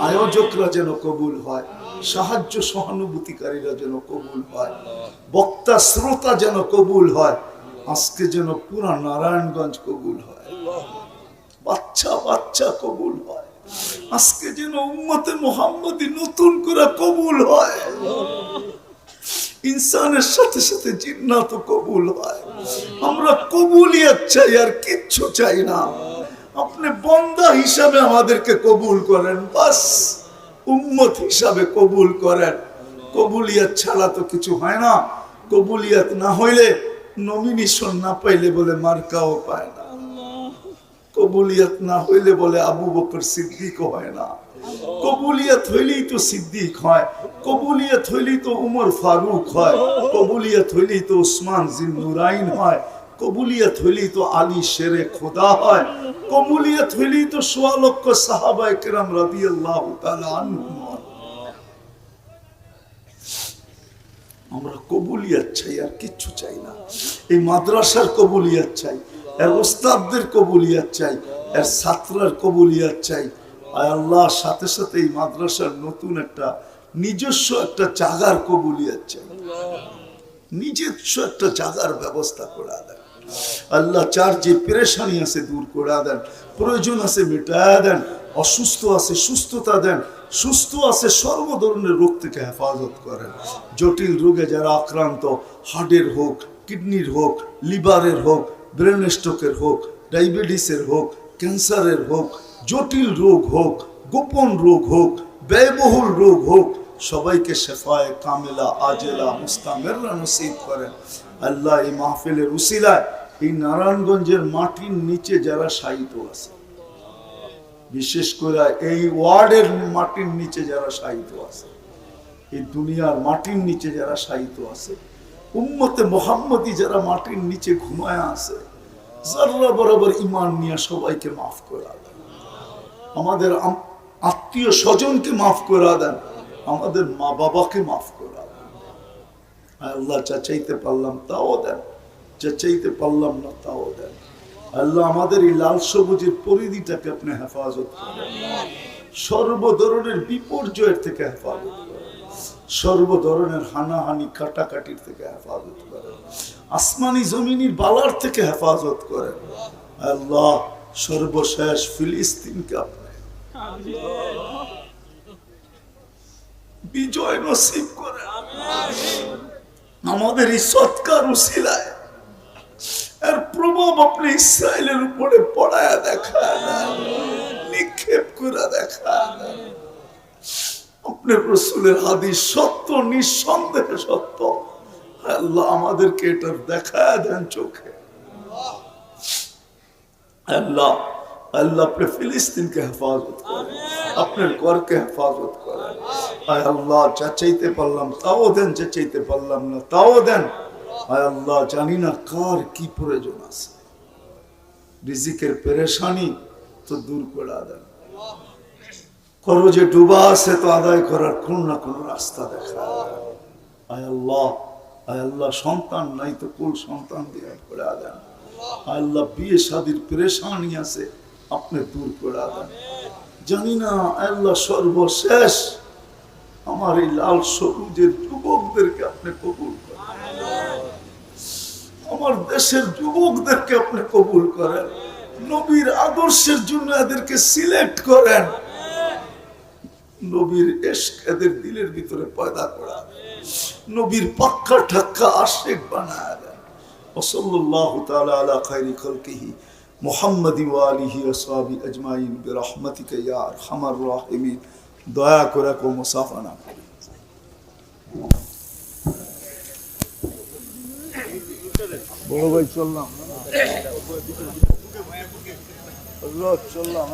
আয়োজকরা যেন কবুল হয়, সাহায্য সহানুভূতিকারীরা যেন কবুল হয়, বক্তা শ্রোতা যেন কবুল হয়, আজকে যেন পুরা নারায়ণগঞ্জ কবুল হয়, বাচ্চা বাচ্চা কবুল হয়, আজকে যেন উম্মতে মুহাম্মদী নতুন করে কবুল হয়, ইনসানের সাথে সাথে জিন্নাতও কবুল হয়। আমরা কবুলিয়ত চাই, আর কিচ্ছু চাই না। আপনি বান্দা হিসাবে আমাদেরকে কবুল করেন, বাস উম্মত হিসাবে কবুল করেন। কবুলিয়ত ছাড়া তো কিছু হয় না। কবুলিয়ত না হইলে, নমিনেশন না পাইলে বলে মার্কাও পায় না, কবুলিয়ত না হইলে বলে আবু বকর সিদ্দিক হয় না, কবুলিয়ত হইলেই তো সিদ্দিক হয়, কবুলিয়ত হইলেই তো উমর ফারুক হয়, কবুলিয়ত হইলেই তো উসমান জিন্নুরাইন হয়, কবুলিয়ত হইলেই তো আলী শেরে খোদা হয়, কবুলিয়ত হইলেই তো ১৬ লক্ষ সাহাবায়ে কেরাম রাদিয়াল্লাহু তাআলা আনহুম হয়। আমরা কবুলিয়ত চাই, আর কিচ্ছু চাই না। এই মাদ্রাসার কবুলিয়ত চাই, এর উস্তাদদের কবুলিয়ত চাই, এর ছাত্রের কবুলিয়ত চাই। আয় আল্লাহ, সাথে সাথে এই মাদ্রাসার নতুন একটা নিজস্ব একটা জায়গার কবুলিয়ত চাই, নিজস্ব একটা জায়গার ব্যবস্থা করে দেন আল্লাহ। চার যে পেরেশানি আছে দূর করে দেন, প্রয়োজন আছে মিটায়া দেন, অসুস্থ আছে সুস্থতা দেন, সুস্থ আছে সর্ব ধরনের রোগ থেকে হেফাজত করেন। জটিল রোগে যারা আক্রান্ত, হার্টের হোক, কিডনির হোক, লিভারের হোক, ব্রেন স্ট্রোকের হোক, ডায়াবেটিসের হোক, ক্যান্সারের হোক, জটিল রোগ হোক, গোপন রোগ হোক, ব্যয়বহুল রোগ হোক, সবাইকে শেফায়ে কামেলা আজেলা মুস্তামেররা নসিব করেন আল্লাহ। এই মাহফিলের উসিলায় এই নারায়ণগঞ্জের মাটির নিচে যারা শায়িত আছে, বিশেষ করে এই ওয়ার্ডের মাটির নিচে যারা শায়িত আছে, এই দুনিয়ার মাটির নিচে যারা শায়িত আছে, উম্মতে মুহাম্মদী যারা মাটির নিচে ঘুমায় আছে, যারা বরাবর ঈমান নিয়ে সবাইকে মাফ করে দেন। আমাদের আত্মীয় স্বজনকে মাফ করে দেন, আমাদের মা বাবাকে মাফ করে দেন আল্লাহ। যা চাইতে পারলাম তাও দেন, যা চাইতে পারলাম না তাও দেন আল্লাহ। আমাদের এই লাল সবুজের পরিধিটাকে আপনি হেফাজত করেন, সর্ব ধরনের বিপর্যয়ের থেকে হেফাজত করেন, সর্ব ধরনের হানাহানি কাটাকাটির থেকে হেফাজত করেন, আসমানি জমিনের বালার থেকে হেফাজত করেন আল্লাহ। সর্বশেষ ফিলিস্তিনকে আপনি বিজয় নসিব করেন। আমাদের এই সৎকার উসিলায় এর প্রভাব আপনি ইসরায়েলের উপরে পড়ায় দেখা দেন, নিক্ষেপ করে দেখা দেন আপনার রাসূলের হাদিস সত্য, নিঃসন্দেহে সত্য। আল্লাহ আমাদেরকে এটা দেখায় দেন চোখে। আল্লাহ আল্লাহ আপনি ফিলিস্তিনকে হেফাজত করেন, আপনার ঘরকে হেফাজত করেন। আয় আল্লাহ যা চাইতে পারলাম তাও দেন, যা চাইতে পারলাম না তাও দেন। আয় আল্লাহ জানি না কার কি প্রয়োজন আছে, রিজিকের পেরেশানি তো দূর করে দেন। খরচে ডুবা আছে তো আদায় করার কোন না কোন রাস্তা দেখা। আয় আল্লাহ সন্তান নাই তো কুল সন্তান দিয়ে করে দেন। আল্লাহ বিয়ে শাদীর পেরেশানি আছে, আপনি দূর করে দেন। জানি না আল্লাহ সর্বশেষ আমার এই লাল সবুজের যুবকদেরকে আপনি কবুল করেন, আমার দেশের যুবকদেরকে আপনি কবুল করেন, নবীর আদর্শের জন্য এদেরকে সিলেক্ট করেন, নবীর ইশক এদের দিলের ভিতরে পয়দা করা, নবীর পাক্কা ঠাক্কা আশিক বানায় দেন। ওয়াসাল্লাল্লাহু তাআলা আলা খায়রি খালকিহি মুহাম্মাদি ওয়া আলিহি ওয়া সাহবিহি আজমাইন বিরহমাতিকা ইয়া আরহামার রাহিমিন। দয়া করে কো মুসাফা না করেন। বড় ভাই চললাম, চললাম।